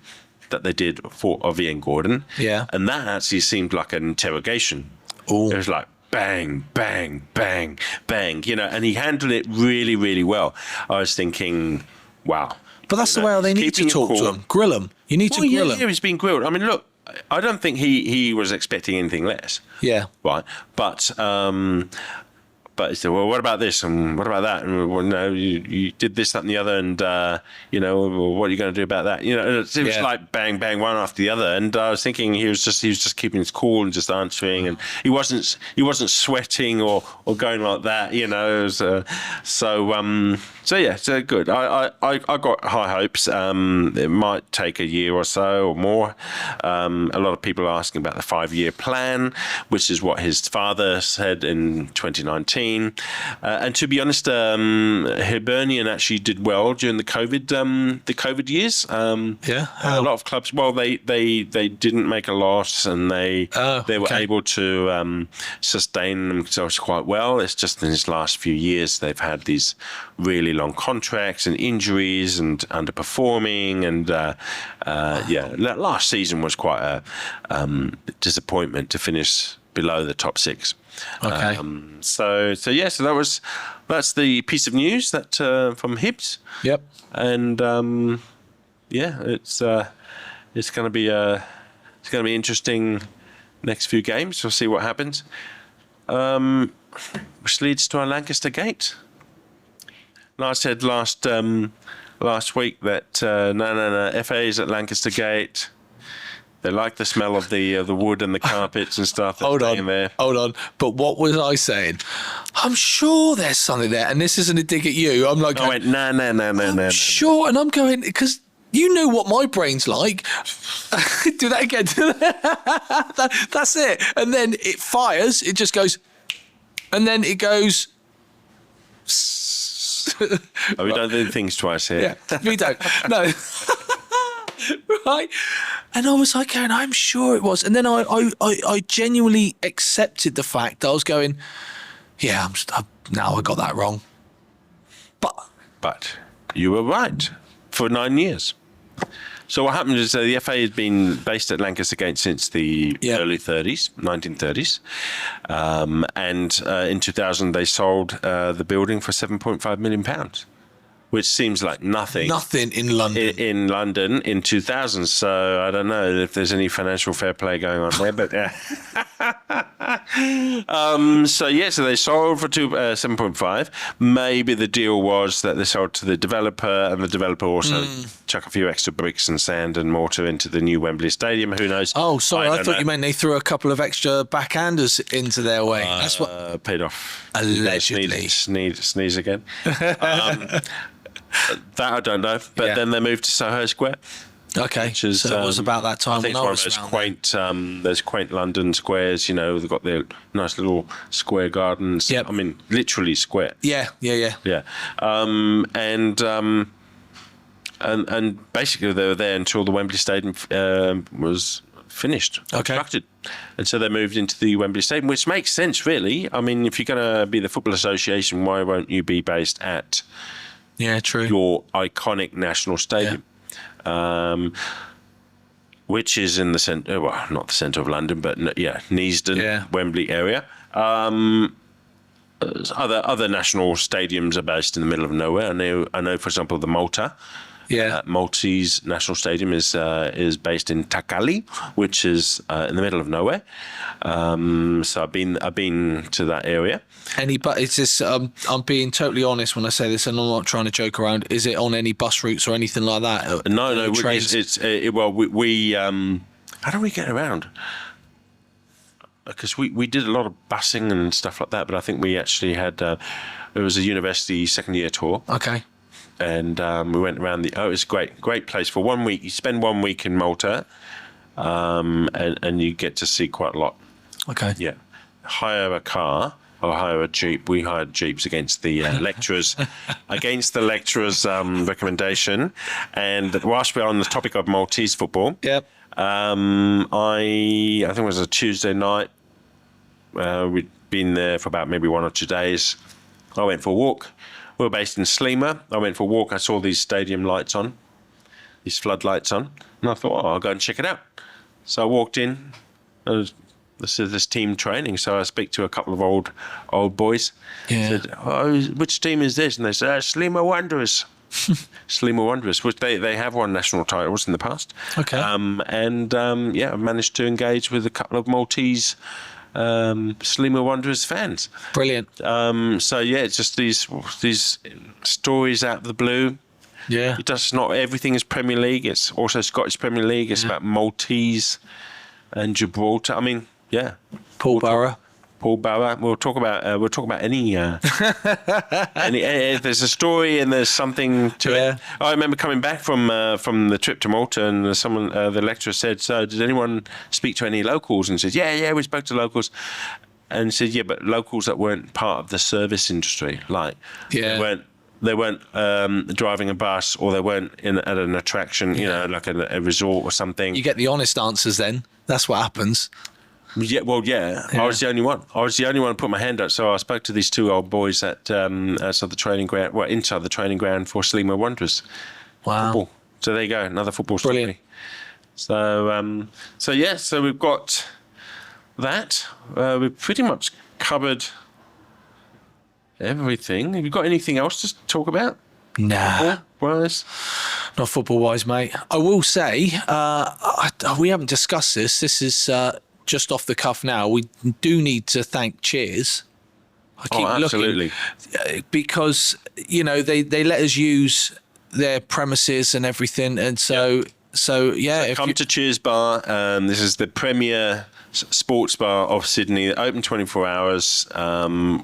that they did of Ian Gordon. Yeah, and that actually seemed like an interrogation. Ooh. It was like bang, bang, bang, bang, and he handled it really, really well. I was thinking, wow. But that's the way they need to talk to him. Grill him. You need to grill him. Yeah, he's been grilled. I mean, look, I don't think he was expecting anything less. Yeah. Right. But he said, well, what about this and what about that? And well, no, you did this, that, and the other, and what are you going to do about that? It was like bang, bang, one after the other. And I was thinking he was just keeping his cool and just answering, and he wasn't sweating or going like that. It was, so good. I got high hopes. It might take a year or so or more. A lot of people are asking about the 5-year plan, which is what his father said in 2019. And to be honest, Hibernian actually did well during the COVID years. A lot of clubs. Well, they didn't make a loss, and they were able to sustain themselves quite well. It's just in his last few years they've had these really long contracts and injuries and underperforming, and last season was quite a disappointment to finish below the top 6. Okay. So that's the piece of news that from Hibs. Yep. And it's going to be interesting next few games. We'll see what happens. Which leads to our Lancaster Gate. And I said last week that no, FA's at Lancaster Gate. They like the smell of the wood and the carpets and stuff. Hold on. There. Hold on. But what was I saying? I'm sure there's something there. And this isn't a dig at you. I'm like, I went, no. sure. And I'm going, because you know what my brain's like. Do that again. That's it. And then it fires. It just goes. And then it goes. Oh, we don't do things twice here. Yeah, we don't. No. Right. And I was like going, I'm sure it was. And then I genuinely accepted the fact that I was going, yeah, now I got that wrong. But you were right for 9 years. So what happened is the FA has been based at Lancaster Gate since the early 1930s. And in 2000, they sold the building for £7.5 million. Which seems like nothing. Nothing in London. In London in 2000. So I don't know if there's any financial fair play going on there, but so they sold for 7.5. Maybe the deal was that they sold to the developer, and the developer also chuck a few extra bricks and sand and mortar into the new Wembley Stadium. Who knows? Oh, sorry, I thought you meant they threw a couple of extra backhanders into their way. That's what paid off. Allegedly. Sneeze again. That I don't know, but then they moved to Soho Square. Okay, so it was about that time. I think when it's one of those quaint London squares. They've got their nice little square gardens. Yep. I mean, literally square. Yeah. And basically they were there until the Wembley Stadium was finished, constructed. And so they moved into the Wembley Stadium, which makes sense, really. I mean, if you're going to be the Football Association, why won't you be based at your iconic national stadium? Which is in the centre, well, not the centre of London, but Neasden, Wembley area. Other national stadiums are based in the middle of nowhere. I know, for example, the Maltese National Stadium is based in Takali, which is in the middle of nowhere. So I've been to that area. But it's this. I'm being totally honest when I say this, and I'm not trying to joke around. Is it on any bus routes or anything like that? No. Trains? We how do we get around? Because we did a lot of busing and stuff like that, but I think we actually had it was a university second year tour. Okay. And we went around it was a great place for 1 week. You spend 1 week in Malta, and you get to see quite a lot. Okay. Yeah. Hire a car or hire a Jeep. We hired Jeeps against the lecturers' recommendation. And whilst we're on the topic of Maltese football, I think it was a Tuesday night. We'd been there for about maybe 1 or 2 days. I went for a walk. We were based in Sleema. I went for a walk. I saw these stadium lights on, these floodlights on, and I thought, I'll go and check it out. So I walked in. This is team training. So I speak to a couple of old boys. Yeah. Said, which team is this? And they said, Sleema Wanderers. Sleema Wanderers, which they have won national titles in the past. Okay. I managed to engage with a couple of Maltese Sleema Wanderers fans. Brilliant. It's just these stories out of the blue. Yeah. Not everything is Premier League. It's also Scottish Premier League. It's about Maltese and Gibraltar. I mean, Paul Borough. We'll talk about any. There's a story and there's something to it. I remember coming back from the trip to Malta, and the lecturer said, "So, did anyone speak to any locals?" And said, "Yeah, we spoke to locals." And he said, "Yeah, but locals that weren't part of the service industry, they weren't driving a bus, or they weren't at an attraction, like a resort or something." You get the honest answers then. That's what happens. Yeah. I was the only one. To put my hand up. So I spoke to these two old boys at outside the training ground. Well, inside the training ground for Sleema Wanderers. Wow. Football. So there you go, another football Brilliant. story. So we've got that, we've pretty much covered everything. Have you got anything else to talk about? Nah. Football-wise? Not football-wise, mate. I will say, we haven't discussed this. This is just off the cuff now. We do need to thank Cheers. I keep absolutely. looking because, they let us use their premises and everything. And so yeah. Come to Cheers Bar. This is the premier sports bar of Sydney, open 24 hours.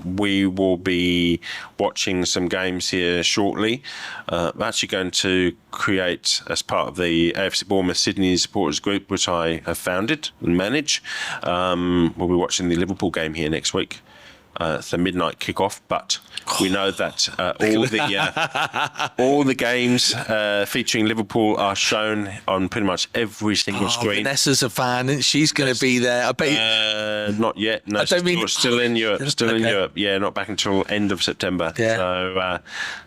We will be watching some games here shortly. I'm actually going to create, as part of the AFCbournemouth Sydney supporters group, which I have founded and manage, we'll be watching the Liverpool game here next week. It's a midnight kickoff, but we know that all the games featuring Liverpool are shown on pretty much every single screen. Vanessa's a fan, and she's going to be there. I bet you. Not yet. No, still in Europe. In Europe. Yeah, not back until end of September. Yeah.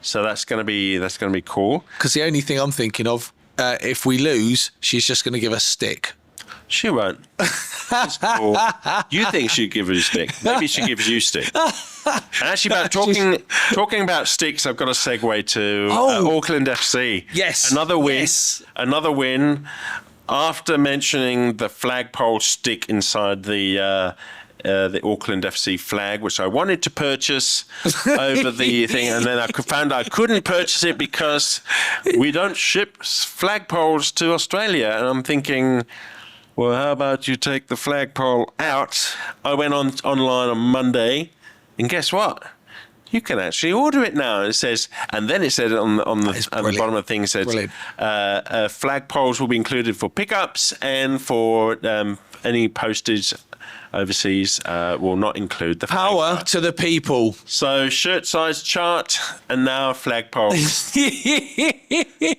So that's going to be cool. Because the only thing I'm thinking of, if we lose, she's just going to give us stick. She won't. It's cool. You think she'd give you stick? Maybe she gives you stick. And actually, about talking about sticks, I've got a segue to Auckland FC. Yes, another win. Yes. Another win. After mentioning the flagpole stick inside the Auckland FC flag, which I wanted to purchase over the thing, and then I found I couldn't purchase it because we don't ship flagpoles to Australia. And I'm thinking, well, how about you take the flagpole out? I went online on Monday, and guess what? You can actually order it now. It says, and then it said on the bottom of the thing, it says, flagpoles will be included for pickups and for any postage overseas will not include the power flag. To the people. So shirt size chart and now a flagpole.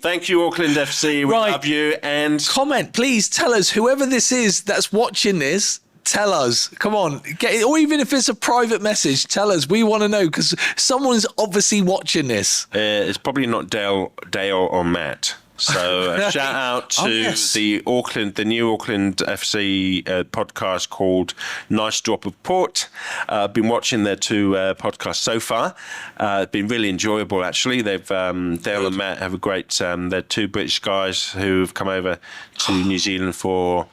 Thank you, Auckland FC. We love you. And comment, please tell us, whoever this is that's watching this, tell us. Come on, or even if it's a private message, tell us. We want to know because someone's obviously watching this. It's probably not Dale or Matt. So a shout out to the new Auckland FC podcast called Nice Drop of Port. I've been watching their two podcasts so far. It's been really enjoyable, actually. They've Dale and Matt have a great. They're two British guys who've come over to New Zealand for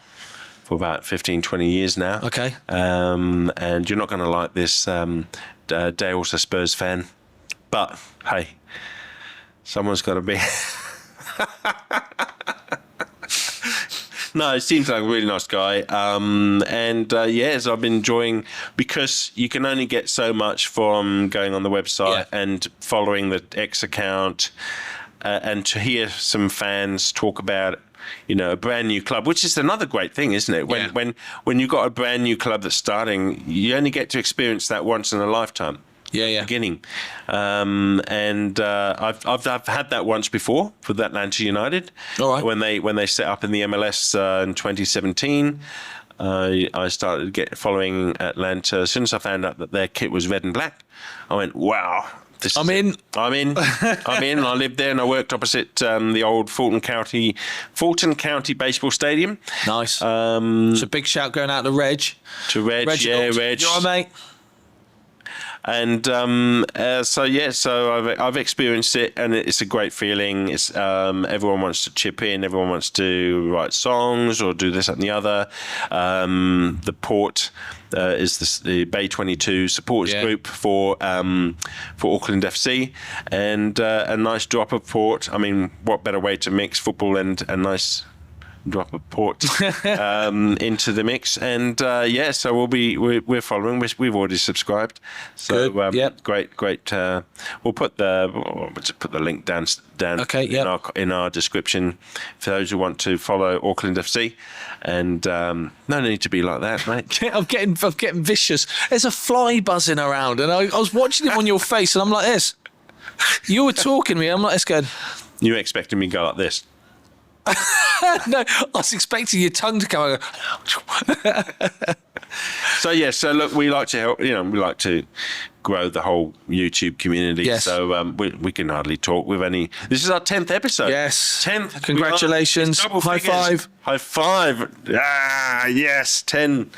about 15, 20 years now. Okay. And you're not going to like this. Dale's a Spurs fan, but hey, someone's got to be. No, it seems like a really nice guy. So I've been enjoying, because you can only get so much from going on the website and following the X account, and to hear some fans talk about, a brand new club, which is another great thing, isn't it? When you've got a brand new club that's starting, you only get to experience that once in a lifetime. Beginning. I've had that once before with Atlanta United. All right. When they set up in the MLS in 2017. I started following Atlanta. As soon as I found out that their kit was red and black, I went, wow. I'm in. I lived there and I worked opposite the old Fulton County Baseball Stadium. Nice. So big shout going out to Reg. Reg. You all right, mate? And so I've experienced it, and it's a great feeling. It's everyone wants to chip in, everyone wants to write songs or do this and the other. The port is the Bay 22 supporters group for Auckland FC, and a nice drop of port. I mean, what better way to mix football and a nice drop of port into the mix, and so we're following. We've already subscribed, so great. We'll put the link down in our description for those who want to follow Auckland FC. And no need to be like that, mate. I'm getting vicious. There's a fly buzzing around, and I was watching it on your face, and I'm like this. You were talking to me. I'm like this, going. You were expecting me to go like this. No, I was expecting your tongue to come out. So look, we like to help. We like to grow the whole YouTube community. Yes. So we can hardly talk with any. This is our 10th episode. Yes. 10th. Congratulations. High five. High five. Yes. 10.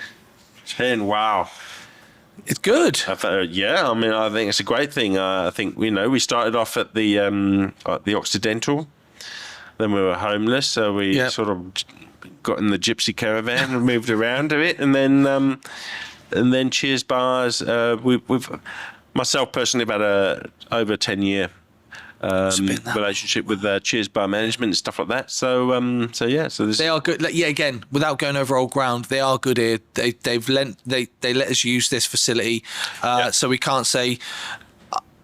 10, wow. It's good. Yeah, I mean, I think it's a great thing. I think, we started off at the Occidental. Then we were homeless, so we sort of got in the gypsy caravan and moved around a bit. And then Cheers Bars, we've myself personally have had over a 10-year relationship with Cheers Bar management and stuff like that. So they are good. Yeah, again, without going over old ground, they are good here. They let us use this facility, so we can't say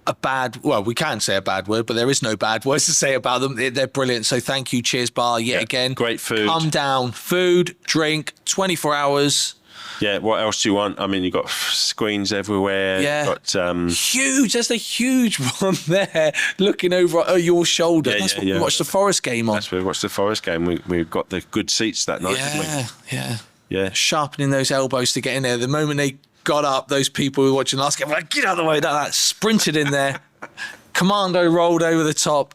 we can say a bad word, but there is no bad words to say about them. They're brilliant. So thank you, Cheers Bar, again. Great food. Come down, food, drink, 24 hours. Yeah, what else do you want? I mean, you've got screens everywhere. Yeah. You've got, huge. There's a huge one there looking over your shoulder. That's what we watched the Forest game on. That's where we watched the Forest game. We got the good seats that night, didn't we? Yeah. Sharpening those elbows to get in there. The moment they got up, those people who were watching last game were like, get out of the way. That sprinted in there. Commando rolled over the top.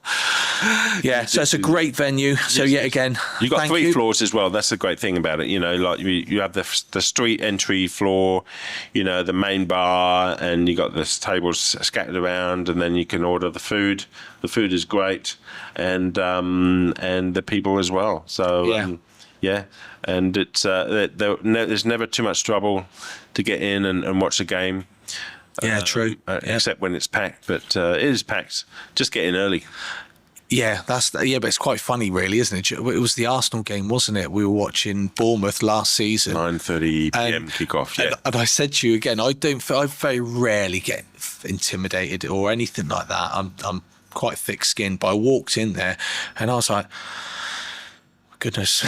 Yeah, so it's a great venue. So yet again, you've got three floors as well. That's the great thing about it. Like you have the street entry floor, the main bar, and you got the tables scattered around, and then you can order the food. The food is great, and the people as well. So and it's there's never too much trouble to get in and watch the game. Yeah, true. Except when it's packed, but it is packed. Just get in early. Yeah, but it's quite funny, really, isn't it? It was the Arsenal game, wasn't it? We were watching Bournemouth last season. 9:30 p.m. kickoff. Yeah, and I said to you again, I very rarely get intimidated or anything like that. I'm quite thick-skinned, but I walked in there and I was like, goodness,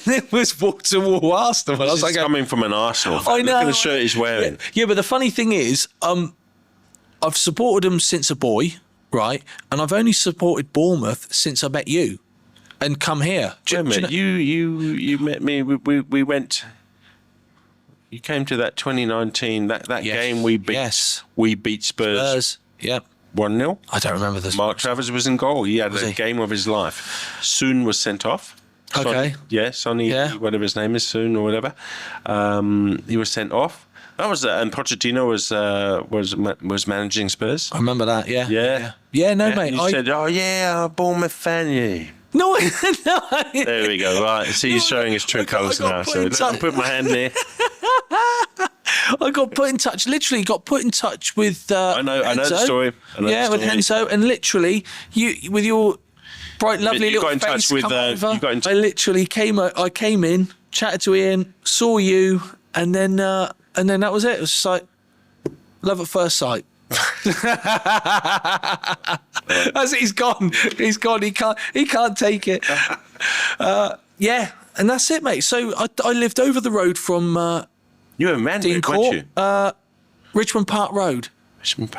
it was wall-to-wall Arsenal. And I was like, coming from an Arsenal fan. I know. Look at the shirt he's wearing. Yeah, but the funny thing is, I've supported them since a boy, right? And I've only supported Bournemouth since I met you, and come here. You met me. We went. You came to that 2019 that game we beat. Yes, we beat Spurs. Yep. 1-0. I don't remember this. Mark Travers was in goal. He had a game of his life. Soon was sent off. Okay. Sonny, whatever his name is, Soon or whatever. He was sent off. That was and Pochettino was managing Spurs. I remember that. Yeah. Mate. You said, "Oh, Bournemouth fan, yeah." No, no. There we go. Right. See, he's showing his true colours now. So let me put my hand there. I got put in touch. Literally, got put in touch with. I know the story. With Henzo, and literally, you with your bright, lovely little face. I literally came in, chatted to Ian, saw you, and then that was it. It was just like love at first sight. That's it. He's gone. He can't take it. And that's it, mate. So I lived over the road from. You were in Manwood, weren't you? Richmond Park Road. Richmond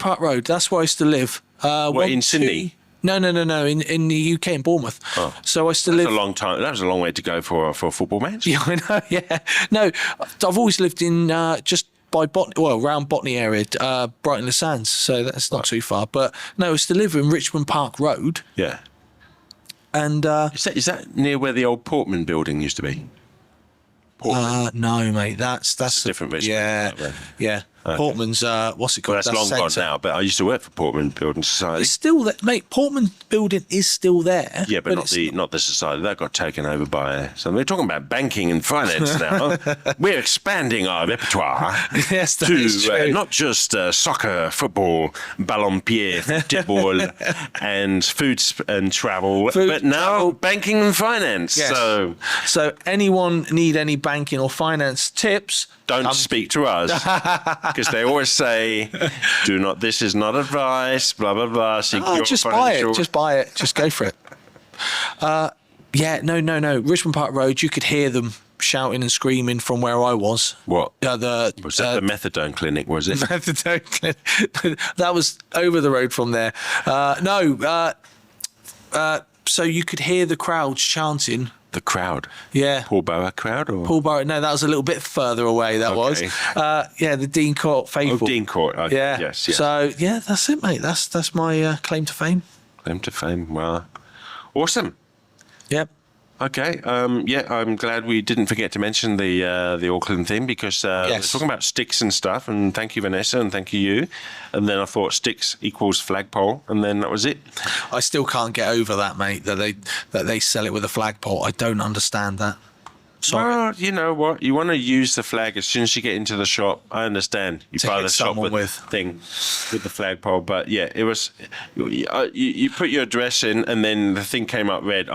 Park Road. That's where I used to live. In Sydney? No. In the UK, in Bournemouth. Oh. So I still live. That's a long time. That was a long way to go for a football match. Yeah, I know. Yeah. No, I've always lived in just by Botany, around Botany area, Brighton Le Sands. So that's not too far. But no, I used to live in Richmond Park Road. Yeah. And is that near where the old Portman building used to be? No, mate. That's a different Richmond. Yeah. Okay. Portman's what's it called? Well, that's long gone now. But I used to work for Portman Building Society. It's still there, mate. Portman Building is still there. Yeah, but not the society. That got taken over by. So we're talking about banking and finance now. We're expanding our repertoire to not just soccer, football, ballon pied, football, and foods and travel, but now banking and finance. Yes. So anyone need any banking or finance tips? Don't speak to us, because they always say, "Do not. This is not advice." Blah blah blah. Just buy it. Just buy it. Just go for it. No. Richmond Park Road. You could hear them shouting and screaming from where I was. What? Was that the methadone clinic? Was it? Methadone clinic. That was over the road from there. So you could hear the crowds chanting. The crowd? Yeah. Paul Borough crowd? Or? Paul Borough, no, that was a little bit further away, was. The Dean Court faithful. Oh, Dean Court. Okay. Yeah. Yes. So, that's it, mate. That's my claim to fame. Claim to fame. Wow. Awesome. Yep. Okay. I'm glad we didn't forget to mention the Auckland thing because we're talking about sticks and stuff. And thank you, Vanessa, and thank you. And then I thought sticks equals flagpole, and then that was it. I still can't get over that, mate. That they sell it with a flagpole. I don't understand that. Sorry. Well, you know what? You want to use the flag as soon as you get into the shop. I understand. You buy the shop with the flagpole, but yeah, it was. You put your address in, and then the thing came up red.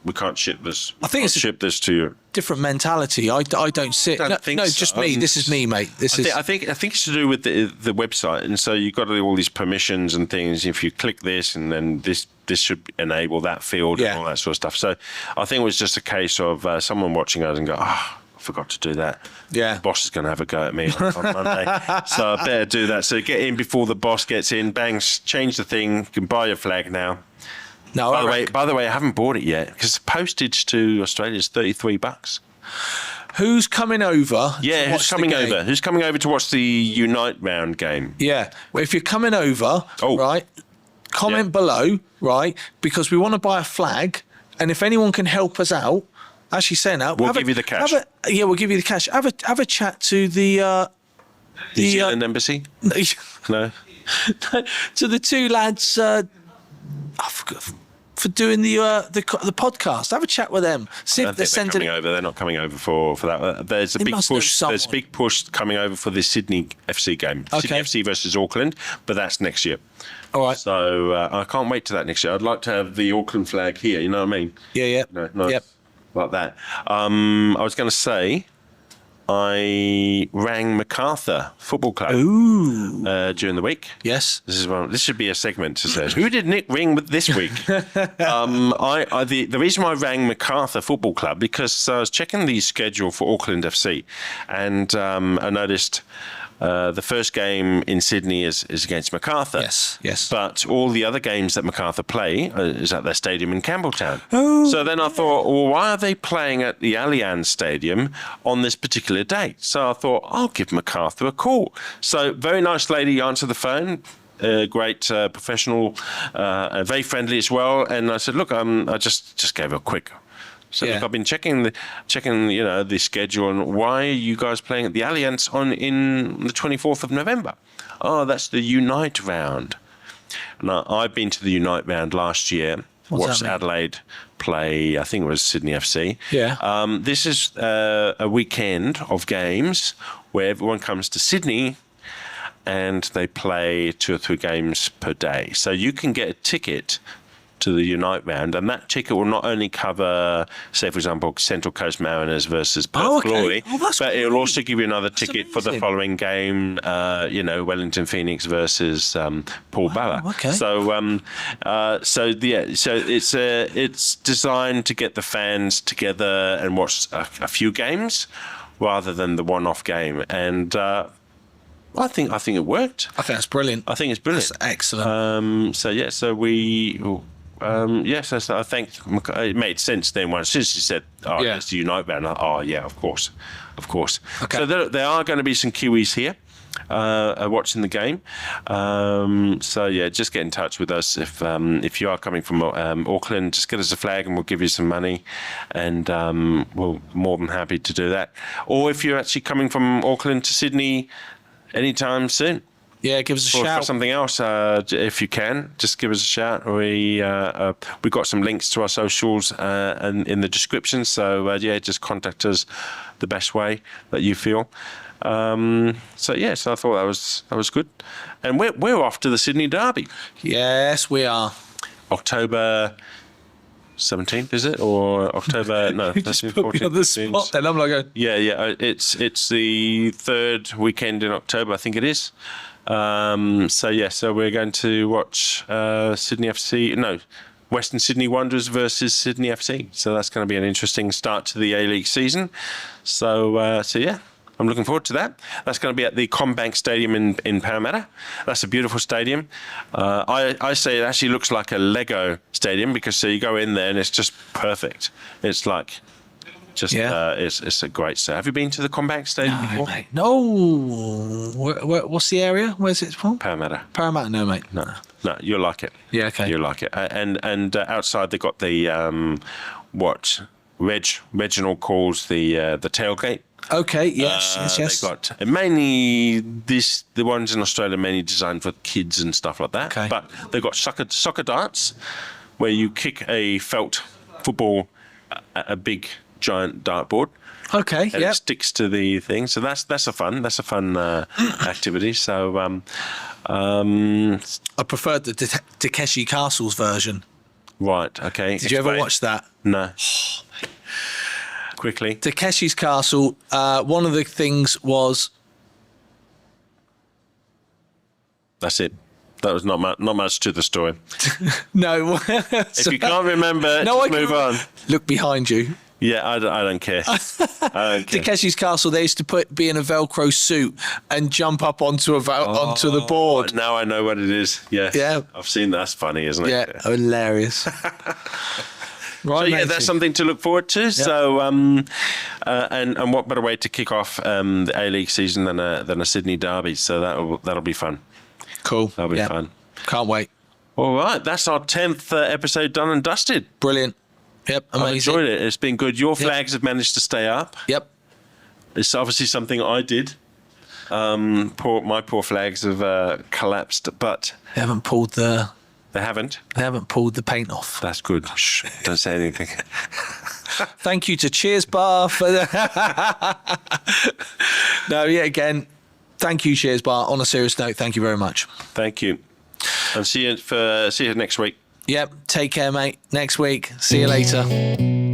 We can't ship this. I think it's ship this to you. Different mentality. I don't sit. I don't think so. Just me. This is me, mate. I think it's to do with the website, and so you've got all these permissions and things. If you click this, and then this should enable that field and all that sort of stuff. So I think it was just a case of someone watching us and go, I forgot to do that. Yeah. The boss is going to have a go at me on Monday. So I better do that. So get in before the boss gets in. Bang, change the thing. You can buy your flag now. No, by the way, I haven't bought it yet because postage to Australia is $33. Who's coming over? Yeah, who's coming over? Who's coming over to watch the Unite round game? Yeah. Well, if you're coming over, right, comment below, right, because we want to buy a flag, and if anyone can help us out, actually saying that, we'll give you the cash. We'll give you the cash. Have a chat to the New Zealand embassy. No. To the two lads. I forgot. For doing the podcast, have a chat with them. See if they're coming over. They're not coming over for that. There's a big push. There's a big push coming over for the Sydney FC game. Sydney FC versus Auckland, but that's next year. All right. So I can't wait to that next year. I'd like to have the Auckland flag here. You know what I mean? Yeah. Like that. I was going to say, I rang MacArthur Football Club during the week. Yes. This should be a segment to say, who did Nick ring with this week? The reason why I rang MacArthur Football Club because I was checking the schedule for Auckland FC, and I noticed the first game in Sydney is against MacArthur. Yes. But all the other games that MacArthur play is at their stadium in Campbelltown. Oh. So then I thought, well, why are they playing at the Allianz Stadium on this particular date? So I thought, I'll give MacArthur a call. So very nice lady answered the phone. Great professional, very friendly as well. And I said, look, I just gave her a quick. So look, I've been checking the schedule, and why are you guys playing at the Allianz in the 24th of November? Oh, that's the Unite round. Now, I've been to the Unite round last year. Watched Adelaide play, I think it was Sydney FC. Yeah. This is a weekend of games where everyone comes to Sydney and they play 2 or 3 games per day. So you can get a ticket to the Unite round, and that ticket will not only cover, say, for example, Central Coast Mariners versus Perth Glory, but it'll also give you another ticket for the following game, Wellington Phoenix versus Paul Bala. Okay. So it's designed to get the fans together and watch a few games rather than the one-off game, and I think it worked. I think that's brilliant. I think it's brilliant. That's excellent. So I think it made sense then when as soon as she said, it's the Unite round. Of course. Okay. So there are going to be some Kiwis here watching the game. Just get in touch with us if you are coming from Auckland. Just get us a flag and we'll give you some money, and we're more than happy to do that. Or if you're actually coming from Auckland to Sydney anytime soon. Yeah, give us a shout. For something else, if you can, just give us a shout. We got some links to our socials and in the description. So just contact us the best way that you feel. So I thought that was good. And we're off to the Sydney Derby. Yes, we are. October 17th, is it? Or October? No, you just put me on the spot. Then I'm like, it's the third weekend in October, I think it is. So we're going to watch Sydney FC. No, Western Sydney Wanderers versus Sydney FC. So that's going to be an interesting start to the ALeague season. So I'm looking forward to that. That's going to be at the CommBank Stadium in Parramatta. That's a beautiful stadium. I say it actually looks like a Lego stadium because you go in there and it's just perfect. It's like it's a great stadium. Have you been to the CommBank Stadium before? Mate. No. What's the area? Where's it from? Parramatta. Parramatta, no, mate. No, you'll like it. Yeah, okay. You'll like it. And outside they got the Reginald calls the tailgate. Okay, yes. They got mainly the ones in Australia mainly designed for kids and stuff like that. Okay. But they've got soccer darts, where you kick a felt football, a big giant dartboard. Okay, And it sticks to the thing. So that's a fun activity. So I preferred the Takeshi Castles version. right, okay. Did you ever watch that? No. Quickly. Takeshi's Castle, one of the things was... That's it. That was not much to the story. No. If you can't remember, just move on. Look behind you. Yeah, I don't care. I don't care. Takeshi's Castle, they used to be in a Velcro suit and jump up onto onto the board. Now I know what it is. Yeah. Yeah. I've seen that. That's funny, isn't it? Yeah, hilarious. Right, So yeah, matey. that's something to look forward to. So and what better way to kick off the ALeague season than a Sydney derby? So that'll be fun. Cool. That'll be fun. Can't wait. All right, that's our 10th episode done and dusted. Brilliant. Yep, amazing. I've enjoyed it. It's been good. Your flags have managed to stay up. Yep. It's obviously something I did. My poor flags have collapsed, but They haven't pulled the paint off. That's good. Shh, don't say anything. Thank you to Cheers Bar for again, thank you, Cheers Bar. On a serious note, thank you very much. Thank you. And see you next week. Yep, take care, mate. Next week. See you later.